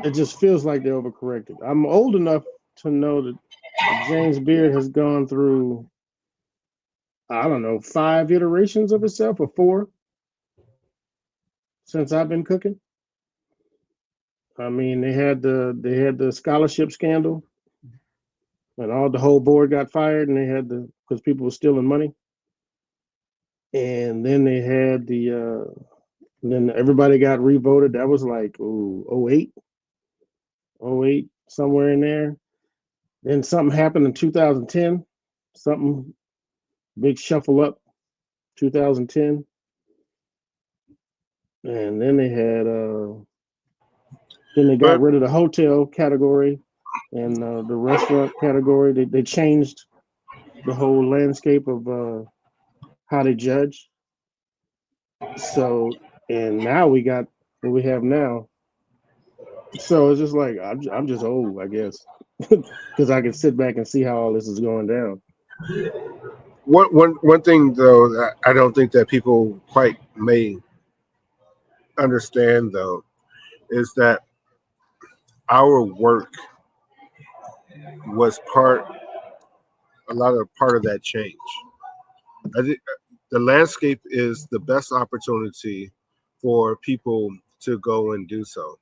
Speaker 3: it just feels like they overcorrected. I'm old enough to know that James Beard has gone through, I don't know, 5 iterations of itself or 4 since I've been cooking. I mean, they had the scholarship scandal, and the whole board got fired, and they had because people were stealing money, and then they had then everybody got revoted. That was like 08, somewhere in there. Then something happened in 2010, something big shuffle up, 2010, and then they got
Speaker 2: But
Speaker 3: rid of the hotel category and the restaurant category. They changed the whole landscape of how they judge. So, and now we got what we have now. So it's just like I'm just old, I guess, because I can sit back and see how all this is going down.
Speaker 2: one thing though that I don't think that people quite may understand though is that our work was a lot of part of that change. I think the landscape is the best opportunity for people to go and do so.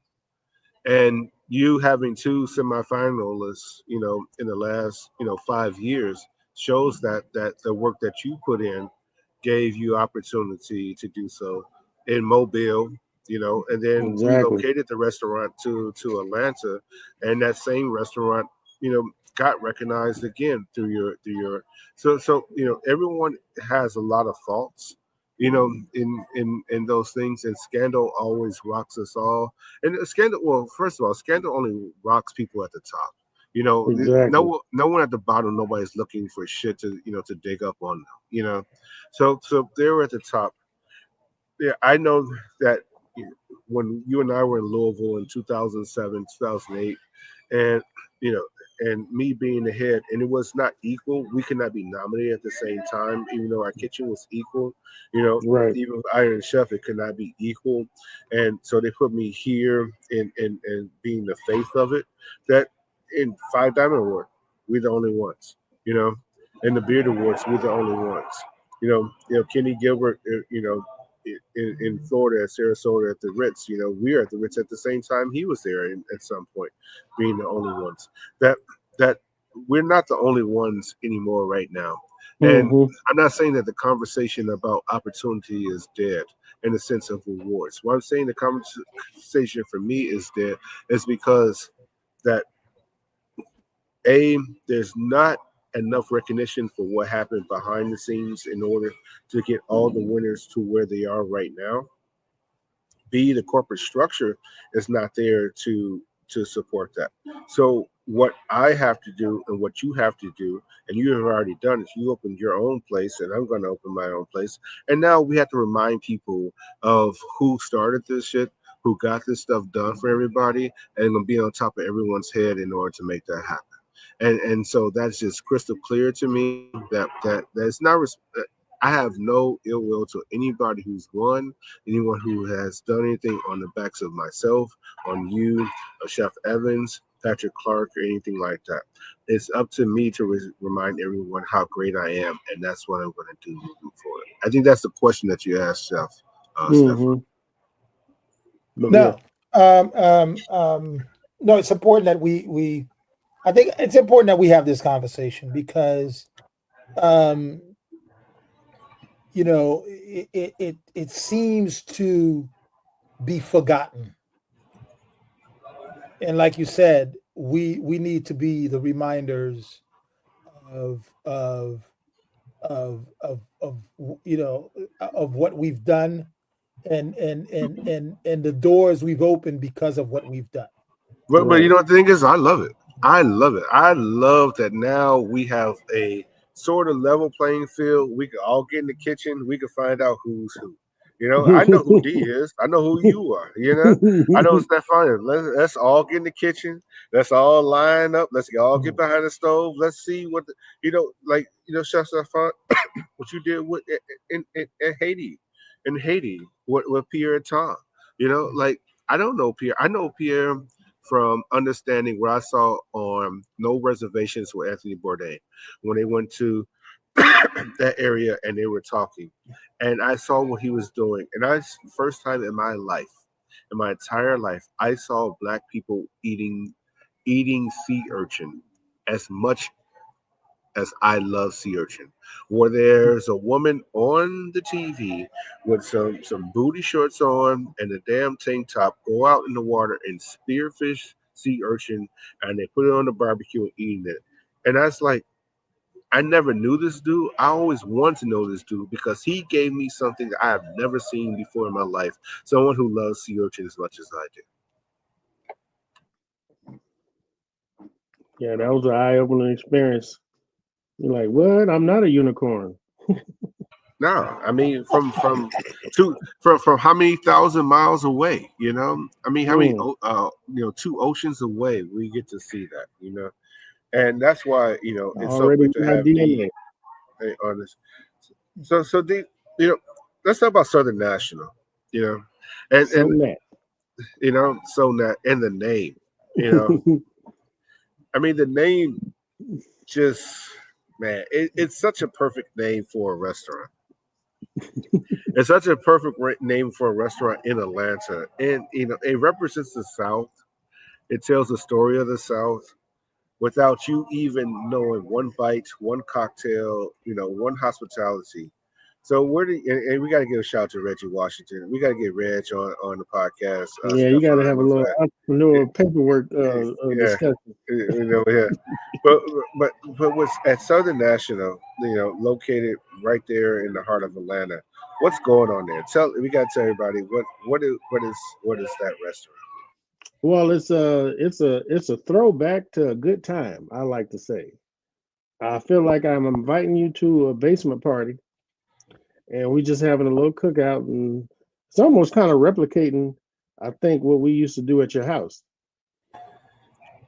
Speaker 2: And you having 2 semifinalists, in the last, 5 years shows that the work that you put in gave you opportunity to do so in Mobile, and then
Speaker 3: Exactly.
Speaker 2: relocated the restaurant to Atlanta, and that same restaurant, got recognized again through your everyone has a lot of faults, in those things, and scandal always rocks us all. And scandal, well, first of all, scandal only rocks people at the top.
Speaker 3: Exactly.
Speaker 2: No one at the bottom. Nobody's looking for shit to dig up on them. So they're at the top. Yeah, I know that when you and I were in Louisville in 2007, 2008, and you know, and me being the head, and it was not equal. We could not be nominated at the same time, even though our kitchen was equal.
Speaker 3: Right.
Speaker 2: Even with Iron Chef, it could not be equal, and so they put me here in being the face of it. That in Five Diamond Award, we're the only ones. In the Beard Awards, we're the only ones. Kenny Gilbert, in Florida at Sarasota at the Ritz. We were at the Ritz at the same time he was there at some point, being the only ones. That we're not the only ones anymore right now. And
Speaker 3: Mm-hmm.
Speaker 2: I'm not saying that the conversation about opportunity is dead in the sense of rewards. What I'm saying the conversation for me is dead is because that there's not enough recognition for what happened behind the scenes in order to get all the winners to where they are right now. B, the corporate structure is not there to support that. So what I have to do and what you have to do, and you have already done, is you opened your own place, and I'm going to open my own place. And now we have to remind people of who started this shit, who got this stuff done for everybody, and going to be on top of everyone's head in order to make that happen. And so that's just crystal clear to me that's not. I have no ill will to anybody who's won, anyone who has done anything on the backs of myself, on you, Chef Evans, Patrick Clark, or anything like that. It's up to me to remind everyone how great I am, and that's what I'm going to do moving forward. I think that's the question that you asked, Chef
Speaker 3: Mm-hmm.
Speaker 2: Stephan.
Speaker 3: But yeah.
Speaker 1: No, no, it's important that we. I think it's important that we have this conversation because it seems to be forgotten. And like you said, we need to be the reminders of of of what we've done, and the doors we've opened because of what we've done.
Speaker 2: But
Speaker 3: Right.
Speaker 2: you know what the thing is, I love it. I love it. I love that now we have a sort of level playing field. We can all get in the kitchen. We can find out who's who. I know who D is. I know who you are. I know Stephan. Let's all get in the kitchen. Let's all line up. Let's all get behind the stove. Let's see what Chef Stephan, what you did with in Haiti, with Pierre and Tom. Like I don't know Pierre. I know Pierre from understanding what I saw on No Reservations with Anthony Bourdain when they went to that area and they were talking, and I saw what he was doing, and first time in my life, in my entire life, I saw Black people eating sea urchin as much as I love sea urchin. Where there's a woman on the TV with some booty shorts on and a damn tank top, go out in the water and spearfish sea urchin, and they put it on the barbecue and eating it. And that's like, I never knew this dude. I always wanted to know this dude because he gave me something that I have never seen before in my life. Someone who loves sea urchin as much as I do.
Speaker 3: Yeah, that was an eye-opening experience. You're like, what? I'm not a unicorn.
Speaker 2: No, I mean from how many thousand miles away? I mean how many 2 oceans away we get to see that. And that's why it's so
Speaker 3: Already
Speaker 2: good to
Speaker 3: my
Speaker 2: have
Speaker 3: DNA.
Speaker 2: D on this. So D, let's talk about Southern National. And
Speaker 3: So
Speaker 2: and
Speaker 3: that.
Speaker 2: so that and the name. I mean the name just, man, it's such a perfect name for a restaurant. It's such a perfect name for a restaurant in Atlanta, and it represents the South. It tells the story of the South without you even knowing one bite, one cocktail, one hospitality. So and we got to give a shout out to Reggie Washington. We got to get Reg on the podcast.
Speaker 3: Yeah, you got to have a little entrepreneurial paperwork
Speaker 2: yeah,
Speaker 3: discussion.
Speaker 2: yeah. But what's at Southern National, located right there in the heart of Atlanta. What's going on there? We got to tell everybody what is that restaurant?
Speaker 3: Well, it's a throwback to a good time, I like to say. I feel like I'm inviting you to a basement party, and we just having a little cookout, and it's almost kind of replicating, I think, what we used to do at your house.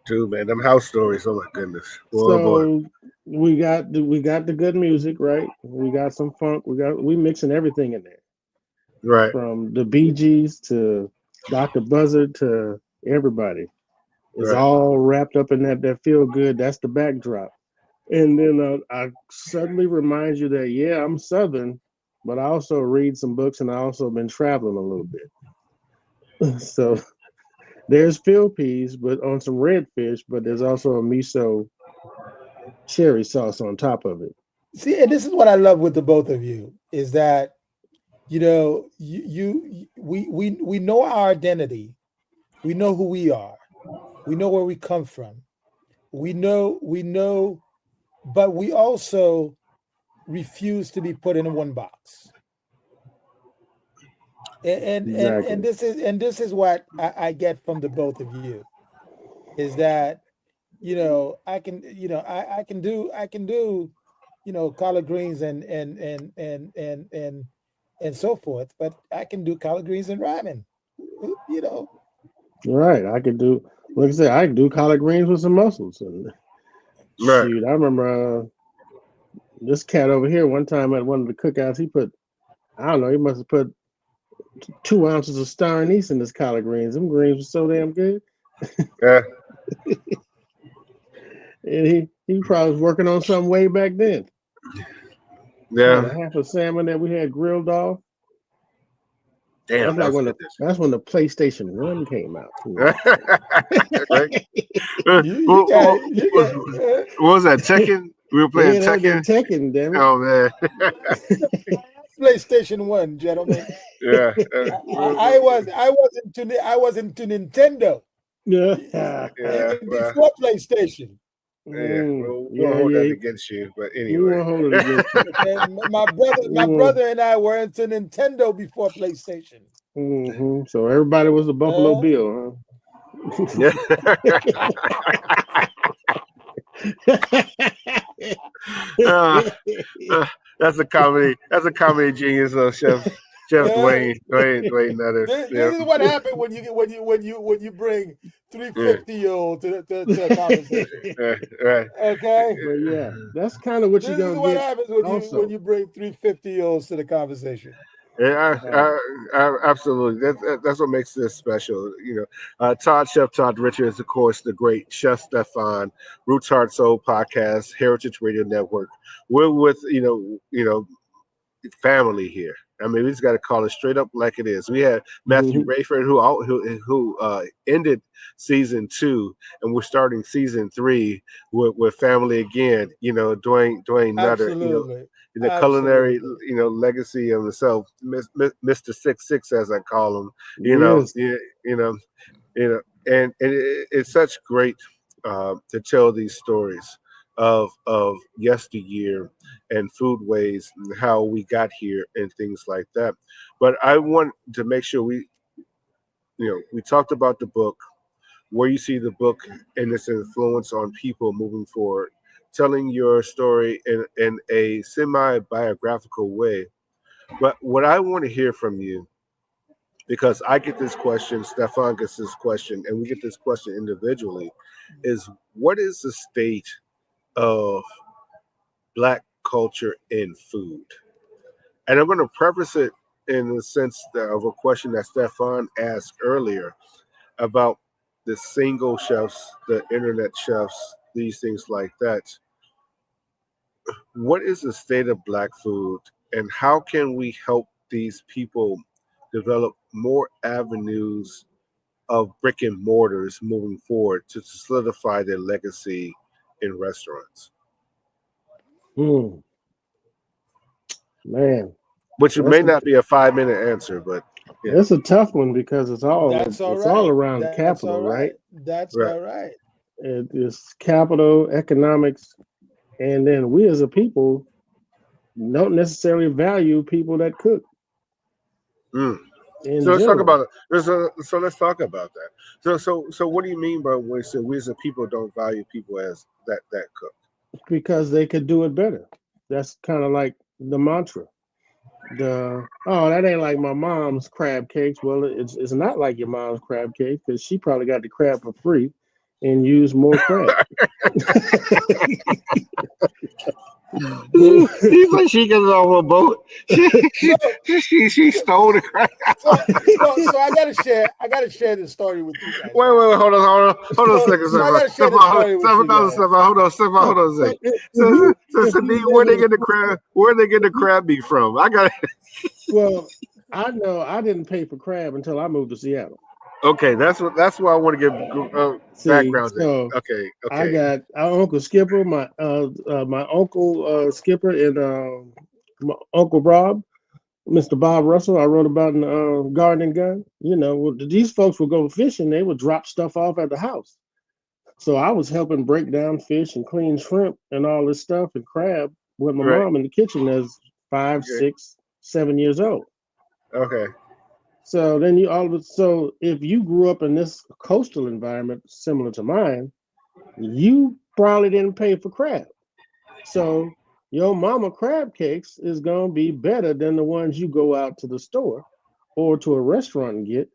Speaker 2: Dude, man, them house stories. Oh my goodness.
Speaker 3: Boy. We got the good music, right? We got some funk. We mixing everything in there,
Speaker 2: right?
Speaker 3: From the Bee Gees to Dr. Buzzard to everybody. It's all wrapped up in that feel good. That's the backdrop. And then I suddenly remind you that, yeah, I'm Southern, but I also read some books, and I also been traveling a little bit. So there's field peas, but on some redfish, but there's also a miso cherry sauce on top of it.
Speaker 1: See, and this is what I love with the both of you is that, we know our identity. We know who we are. We know where we come from. We know, but we also refuse to be put in one box. And
Speaker 3: Exactly.
Speaker 1: this is what I get from the both of you is that, I can do collard greens and so forth, but I can do collard greens and ramen.
Speaker 3: Right. I could do, like I said, I could do collard greens with some mussels. And shoot, I remember this cat over here one time at one of the cookouts, he put, I don't know, he must have put 2 ounces of star anise in his collard greens. Them greens were so damn good.
Speaker 2: Yeah.
Speaker 3: And he probably was working on something way back then.
Speaker 2: Yeah.
Speaker 3: A half a salmon that we had grilled off.
Speaker 2: Damn,
Speaker 3: that's when the PlayStation 1 came out.
Speaker 2: What was that, Tekken? We were playing Tekken.
Speaker 3: Tekken, damn it.
Speaker 2: Oh man.
Speaker 1: PlayStation 1, gentlemen.
Speaker 2: Yeah.
Speaker 1: I was into Nintendo
Speaker 3: Yeah.
Speaker 2: Yeah.
Speaker 1: even
Speaker 2: Well,
Speaker 1: before PlayStation.
Speaker 2: yeah. Well, we won't
Speaker 3: Yeah,
Speaker 2: hold that
Speaker 3: yeah.
Speaker 2: against you. But
Speaker 3: We
Speaker 2: anyway.
Speaker 3: won't hold it against you.
Speaker 1: And my brother and I were into Nintendo before PlayStation.
Speaker 3: So everybody was a Buffalo Bill,
Speaker 2: Yeah.
Speaker 3: huh?
Speaker 2: That's a comedy. That's a comedy genius, Chef Dwayne Nutter.
Speaker 1: This is what happened when you bring three
Speaker 2: Yeah.
Speaker 1: 50-year-olds to a conversation.
Speaker 2: Right.
Speaker 1: Okay,
Speaker 3: But yeah, that's kind of what
Speaker 1: this
Speaker 3: you're
Speaker 1: is
Speaker 3: gonna
Speaker 1: what
Speaker 3: get.
Speaker 1: happens
Speaker 3: Also,
Speaker 1: when you bring three 50-year-olds to the conversation.
Speaker 2: Yeah, absolutely. That's what makes this special. Chef Todd Richards, of course, the great Chef Stephan, Roots Heart Soul Podcast, Heritage Radio Network. We're with family here. I mean, we just got to call it straight up like it is. We had Matthew Rayford, who ended season 2, and we're starting season 3 with family again. Dwayne Nutter.
Speaker 1: Absolutely.
Speaker 2: The culinary, legacy of himself, Mr. 66, as I call him.
Speaker 3: yes.
Speaker 2: And it's such great to tell these stories of yesteryear and foodways and how we got here and things like that. But I want to make sure we talked about the book, where you see the book and its influence on people moving forward, telling your story in a semi-biographical way. But what I want to hear from you, because I get this question, Stephan gets this question, and we get this question individually, is what is the state of Black culture in food? And I'm going to preface it in the sense of a question that Stephan asked earlier about the single chefs, the internet chefs, these things like that. What is the state of Black food, and how can we help these people develop more avenues of brick and mortars moving forward to solidify their legacy in restaurants?
Speaker 3: Man,
Speaker 2: Which may not be a 5-minute answer, but yeah.
Speaker 3: That's a tough one because it's all around
Speaker 1: That's
Speaker 3: capital,
Speaker 1: all
Speaker 3: right?
Speaker 1: right. That's
Speaker 2: Right.
Speaker 1: all right.
Speaker 3: It's capital, economics, and then we as a people don't necessarily value people that cook.
Speaker 2: Mm.
Speaker 3: In
Speaker 2: So let's talk
Speaker 3: general,
Speaker 2: about it. So let's talk about that. So what do you mean by when you say we as a people don't value people as that cook?
Speaker 3: because they could do it better. That's kind of like the mantra. That ain't like my mom's crab cakes. Well, it's not like your mom's crab cake because she probably got the crab for free and used more crab.
Speaker 2: He's like, she got it off a boat. She stole the crab.
Speaker 1: So I gotta share this story with you guys.
Speaker 2: Wait, hold on a second.
Speaker 1: So I gotta share this story with you guys.
Speaker 2: Hold on a second. So where they get the crab? Where they get the crab meat from? I got it.
Speaker 3: Well, I know I didn't pay for crab until I moved to Seattle.
Speaker 2: Okay, that's why I want to give background.
Speaker 3: So
Speaker 2: Okay.
Speaker 3: I got our Uncle Skipper, my uncle Skipper, and my Uncle Bob, Mr. Bob Russell. I wrote about in Garden and Gun. These folks would go fishing. They would drop stuff off at the house. So I was helping break down fish and clean shrimp and all this stuff and crab with my mom in the kitchen as 5, 6, 7 years old.
Speaker 2: Okay.
Speaker 3: So then so if you grew up in this coastal environment similar to mine, you probably didn't pay for crab. So your mama crab cakes is gonna be better than the ones you go out to the store or to a restaurant and get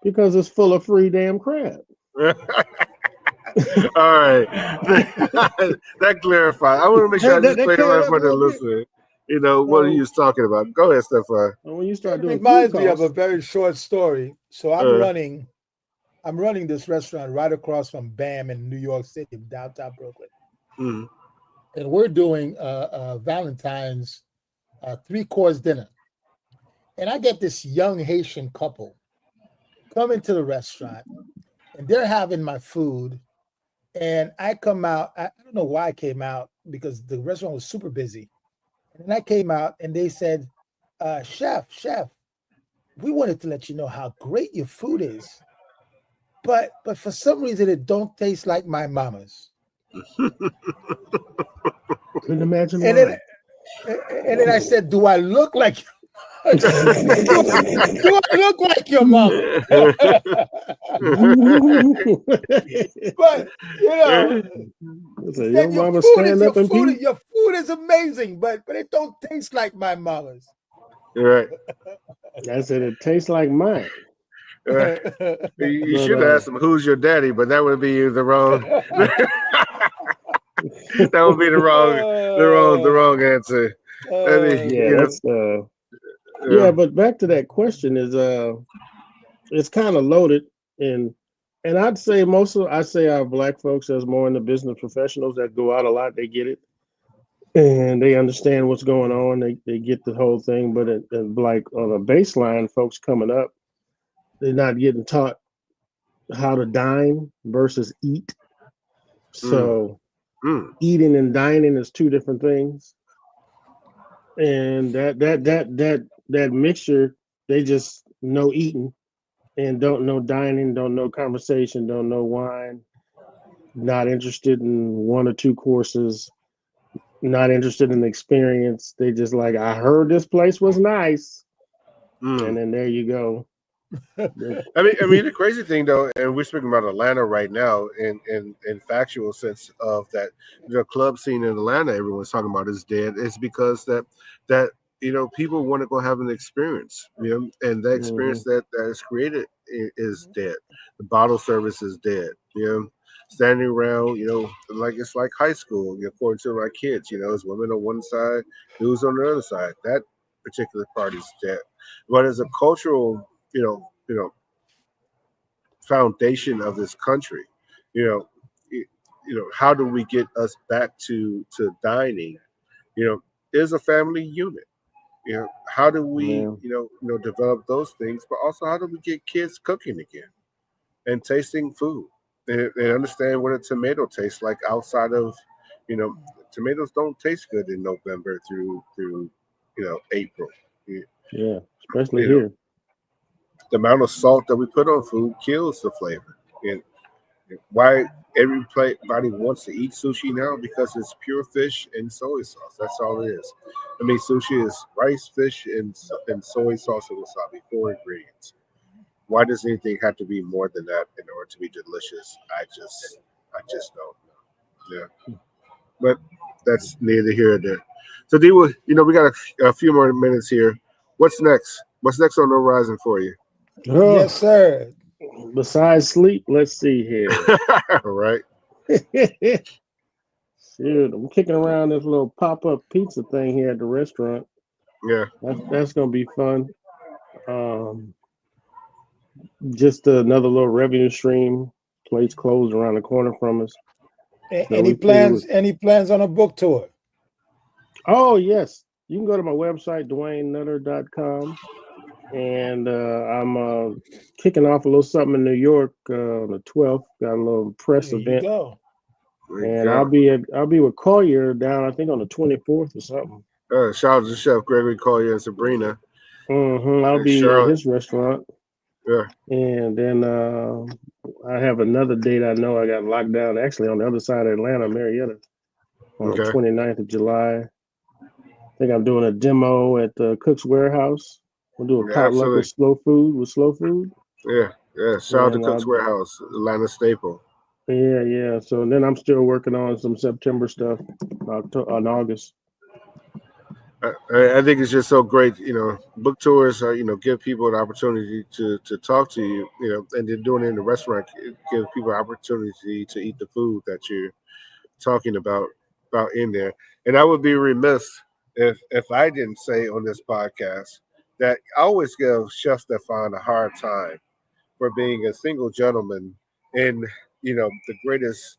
Speaker 3: because it's full of free damn crab.
Speaker 2: All right. That clarifies. I want to make sure I just played it right for the listener. What he was talking about. Go ahead, Stephan.
Speaker 3: When you start doing
Speaker 1: reminds me of a very short story. So I'm running this restaurant right across from BAM in New York City, downtown Brooklyn.
Speaker 2: Mm-hmm.
Speaker 1: And we're doing Valentine's 3-course dinner. And I get this young Haitian couple come into the restaurant, and they're having my food. And I come out. I don't know why I came out because the restaurant was super busy. And then I came out, and they said, chef, we wanted to let you know how great your food is, but for some reason it don't taste like my mama's.
Speaker 3: Couldn't imagine
Speaker 1: And
Speaker 3: why.
Speaker 1: then I said, "Do I look like? do I look like your mama?" But he
Speaker 3: So your
Speaker 1: said,
Speaker 3: mama stand up and pee.
Speaker 1: your food is amazing, but it don't taste like my mama's.
Speaker 2: Right.
Speaker 3: I said it tastes like mine.
Speaker 2: Right. You
Speaker 3: But,
Speaker 2: should ask him who's your daddy, but that would be the wrong. That would be the wrong answer. I mean,
Speaker 3: yeah, that's yeah. But back to that question is it's kind of loaded, and I'd say our black folks that's more in the business professionals that go out a lot, they get it and they understand what's going on. They get the whole thing, but like on a baseline, folks coming up, they're not getting taught how to dine versus eat. So eating and dining is two different things, and that mixture, they just know eating and don't know dining, don't know conversation, don't know wine, not interested in one or two courses, not interested in the experience. They just like, I heard this place was nice, and then there you go.
Speaker 2: I mean, the crazy thing though, and we're speaking about Atlanta right now, in factual sense of that, the club scene in Atlanta, everyone's talking about is dead. It's because that people want to go have an experience, and the experience that is created is dead. The bottle service is dead. Standing around, like it's like high school, according to my kids. It's women on one side, dudes on the other side. That particular party's dead. But as a cultural foundation of this country, how do we get us back to dining? Is a family unit. How do we develop those things, but also how do we get kids cooking again and tasting food and understand what a tomato tastes like outside of tomatoes don't taste good in November through April.
Speaker 3: Yeah, especially here.
Speaker 2: The amount of salt that we put on food kills the flavor. And why everybody wants to eat sushi now? Because it's pure fish and soy sauce. That's all it is. I mean, sushi is rice, fish, and soy sauce and wasabi, 4 ingredients. Why does anything have to be more than that in order to be delicious? I just don't know. Yeah, but that's neither here nor there. So, D, we got a few more minutes here. What's next? What's next on the horizon for you?
Speaker 1: Yes, sir.
Speaker 3: Besides sleep, let's see here.
Speaker 2: Right.
Speaker 3: Shit, I'm kicking around this little pop-up pizza thing here at the restaurant.
Speaker 2: Yeah,
Speaker 3: that's gonna be fun. Just another little revenue stream. Place closed around the corner from us.
Speaker 1: Any plans on a book tour?
Speaker 3: Oh yes, you can go to my website, DwayneNutter.com. And I'm kicking off a little something in New York on the 12th. Got a little press event. And I'll be with Collier down, I think, on the 24th or something.
Speaker 2: Shout out to Chef Gregory Collier and Sabrina.
Speaker 3: I'll be at his restaurant.
Speaker 2: Yeah.
Speaker 3: And then I have another date I know I got locked down, actually, on the other side of Atlanta, Marietta, on the 29th of July. I think I'm doing a demo at the Cook's Warehouse. We'll do a potluck with slow food.
Speaker 2: Yeah. Shout out to Cook's Warehouse, Atlanta staple.
Speaker 3: Yeah. So then I'm still working on some September stuff on August.
Speaker 2: I think it's just so great, book tours are, give people an opportunity to talk to you, and then doing it in the restaurant, give people an opportunity to eat the food that you're talking about in there. And I would be remiss if I didn't say on this podcast that I always give Chef Stephan a hard time for being a single gentleman in, the greatest,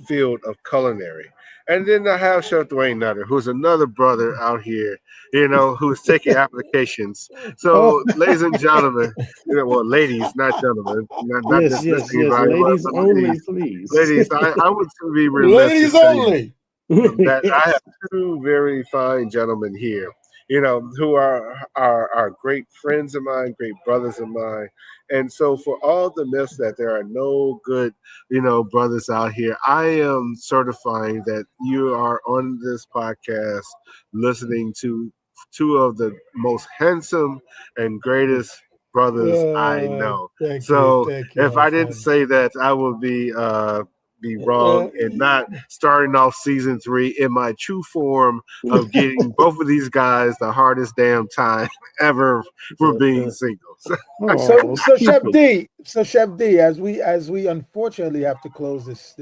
Speaker 2: field of culinary. And then I have Chef Dwayne Nutter, who's another brother out here, who's taking applications. So, ladies and gentlemen, ladies, not gentlemen, not
Speaker 3: yes,
Speaker 2: dismissing anybody.
Speaker 3: Ladies only, please.
Speaker 2: Ladies, I would be remiss.
Speaker 1: Ladies only.
Speaker 2: that I
Speaker 3: Yes.
Speaker 2: have two very fine gentlemen here, who are great friends of mine, great brothers of mine. And so for all the myths that there are no good, brothers out here, I am certifying that you are on this podcast listening to two of the most handsome and greatest brothers I know.
Speaker 1: Thank you.
Speaker 2: So
Speaker 1: Thank you,
Speaker 2: if
Speaker 1: my
Speaker 2: I didn't
Speaker 1: friend.
Speaker 2: say that, I would be wrong
Speaker 1: Uh,
Speaker 2: in not starting off season 3 in my true form of getting both of these guys the hardest damn time ever for being single.
Speaker 3: Oh,
Speaker 1: so
Speaker 3: Cupid.
Speaker 1: Chef D, as we unfortunately have to close this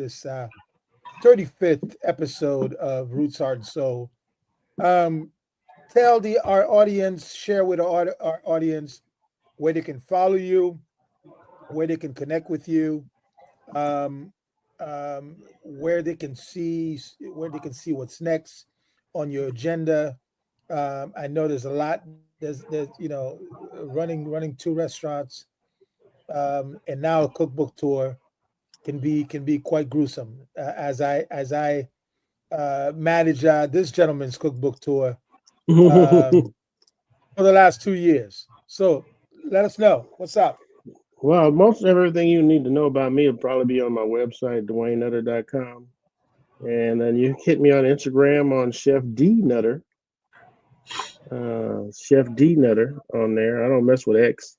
Speaker 1: 35th episode of Roots, Heart, and Soul. Um, Tell our audience, share with our audience where they can follow you, where they can connect with you, um, where they can see what's next on your agenda. I know there's a lot. There's running 2 restaurants, and now a cookbook tour can be quite gruesome. As I manage this gentleman's cookbook tour um, for the last 2 years. So let us know what's up.
Speaker 3: Well, most of everything you need to know about me will probably be on my website, DwayneNutter.com. And then you hit me on Instagram on Chef D Nutter. Chef D Nutter on there. I don't mess with X.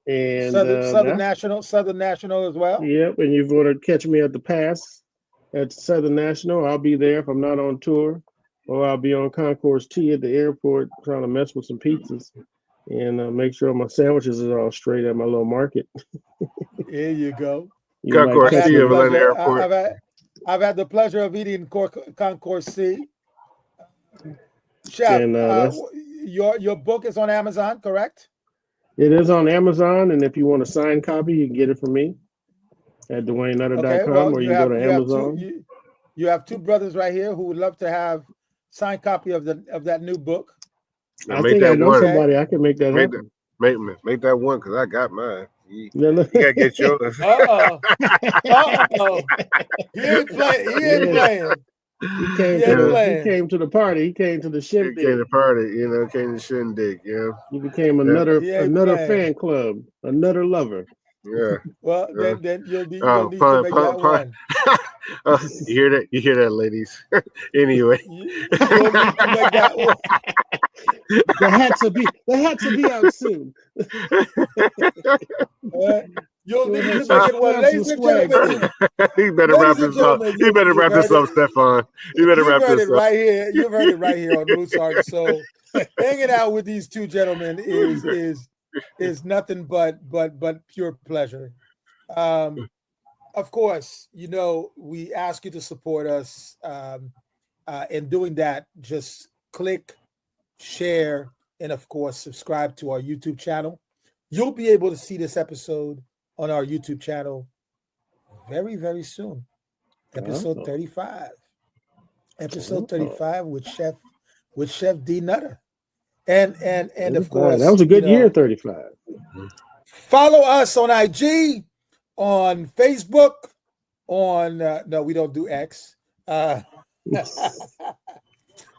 Speaker 3: And
Speaker 1: Southern National as well.
Speaker 3: yep. And you want to catch me at the pass at Southern National, I'll be there if I'm not on tour, or I'll be on Concourse T at the airport trying to mess with some pizzas and make sure my sandwiches are all straight at my little market.
Speaker 1: Here you go.
Speaker 3: You might
Speaker 2: Concourse
Speaker 3: catch
Speaker 2: T
Speaker 3: me.
Speaker 2: of Atlanta Airport.
Speaker 1: I've had the pleasure of eating Concourse C. Chef,
Speaker 3: And that's
Speaker 1: your book is on Amazon, correct?
Speaker 3: it is on Amazon, and if you want a signed copy, you can get it from me at
Speaker 1: Okay.
Speaker 3: DwayneNutter.com,
Speaker 1: Well,
Speaker 3: or you can go to
Speaker 1: you have two
Speaker 3: Amazon.
Speaker 1: you have two brothers right here who would love to have signed copy of that new book.
Speaker 3: I
Speaker 2: Make
Speaker 3: think I
Speaker 2: that
Speaker 3: know
Speaker 2: one.
Speaker 3: somebody I can make that
Speaker 2: Make that
Speaker 3: happen.
Speaker 2: make that one because I got mine. You
Speaker 3: Yeah.
Speaker 2: gotta get yours.
Speaker 1: He ain't playing. He ain't
Speaker 3: Yeah.
Speaker 1: playing.
Speaker 3: He
Speaker 1: He
Speaker 3: came
Speaker 1: ain't
Speaker 3: to the
Speaker 1: playing.
Speaker 3: He came to the
Speaker 2: It came
Speaker 3: shindig.
Speaker 2: to party, came to shindig,
Speaker 3: He became a
Speaker 2: yeah,
Speaker 1: He ain't
Speaker 3: nutter
Speaker 1: playing.
Speaker 3: fan club, a nutter lover.
Speaker 2: yeah.
Speaker 1: Well,
Speaker 2: Uh,
Speaker 1: then you'll need
Speaker 2: oh,
Speaker 1: to
Speaker 2: pun,
Speaker 1: make
Speaker 2: pun,
Speaker 1: that
Speaker 2: pun.
Speaker 1: one.
Speaker 2: You hear that? You hear that, ladies? Anyway,
Speaker 1: You'll need to make that one.
Speaker 3: The hats will be out soon.
Speaker 1: You'll
Speaker 3: We'll
Speaker 1: need
Speaker 3: have
Speaker 1: to
Speaker 3: some,
Speaker 1: make it
Speaker 3: we'll
Speaker 1: one,
Speaker 3: have some
Speaker 1: ladies and
Speaker 3: swag
Speaker 1: gentlemen.
Speaker 3: too.
Speaker 2: you better
Speaker 1: Ladies
Speaker 2: wrap
Speaker 1: and
Speaker 2: this up.
Speaker 1: gentlemen,
Speaker 2: You better
Speaker 1: you've
Speaker 2: wrap this
Speaker 1: heard
Speaker 2: up,
Speaker 1: it.
Speaker 2: Stephan. You better
Speaker 1: You've
Speaker 2: wrap
Speaker 1: heard
Speaker 2: this
Speaker 1: it
Speaker 2: up.
Speaker 1: right here. You've heard it right here on Roots, Heart, and Soul. Hanging out with these two gentlemen is nothing but pure pleasure. Of course, we ask you to support us. In doing that, just click, share, and of course, subscribe to our YouTube channel. You'll be able to see this episode on our YouTube channel very, very soon. Episode 35. Episode 35 with Chef D Nutter. And of
Speaker 3: 35.
Speaker 1: course,
Speaker 3: That was a good year, 35.
Speaker 1: follow us on IG, on Facebook, on no, we don't do X.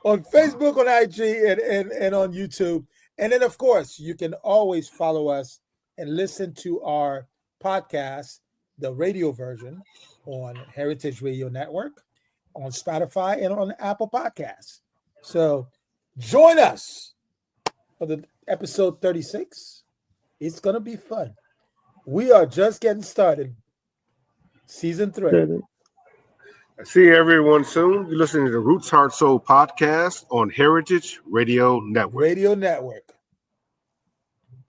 Speaker 1: On Facebook, on IG, and on YouTube. And then, of course, you can always follow us and listen to our podcast, the radio version, on Heritage Radio Network, on Spotify, and on Apple Podcasts. So join us for the episode 36. It's going to be fun. We are just getting started. Season 3.
Speaker 2: See everyone soon. You're listening to the Roots Heart Soul podcast on Heritage Radio Network.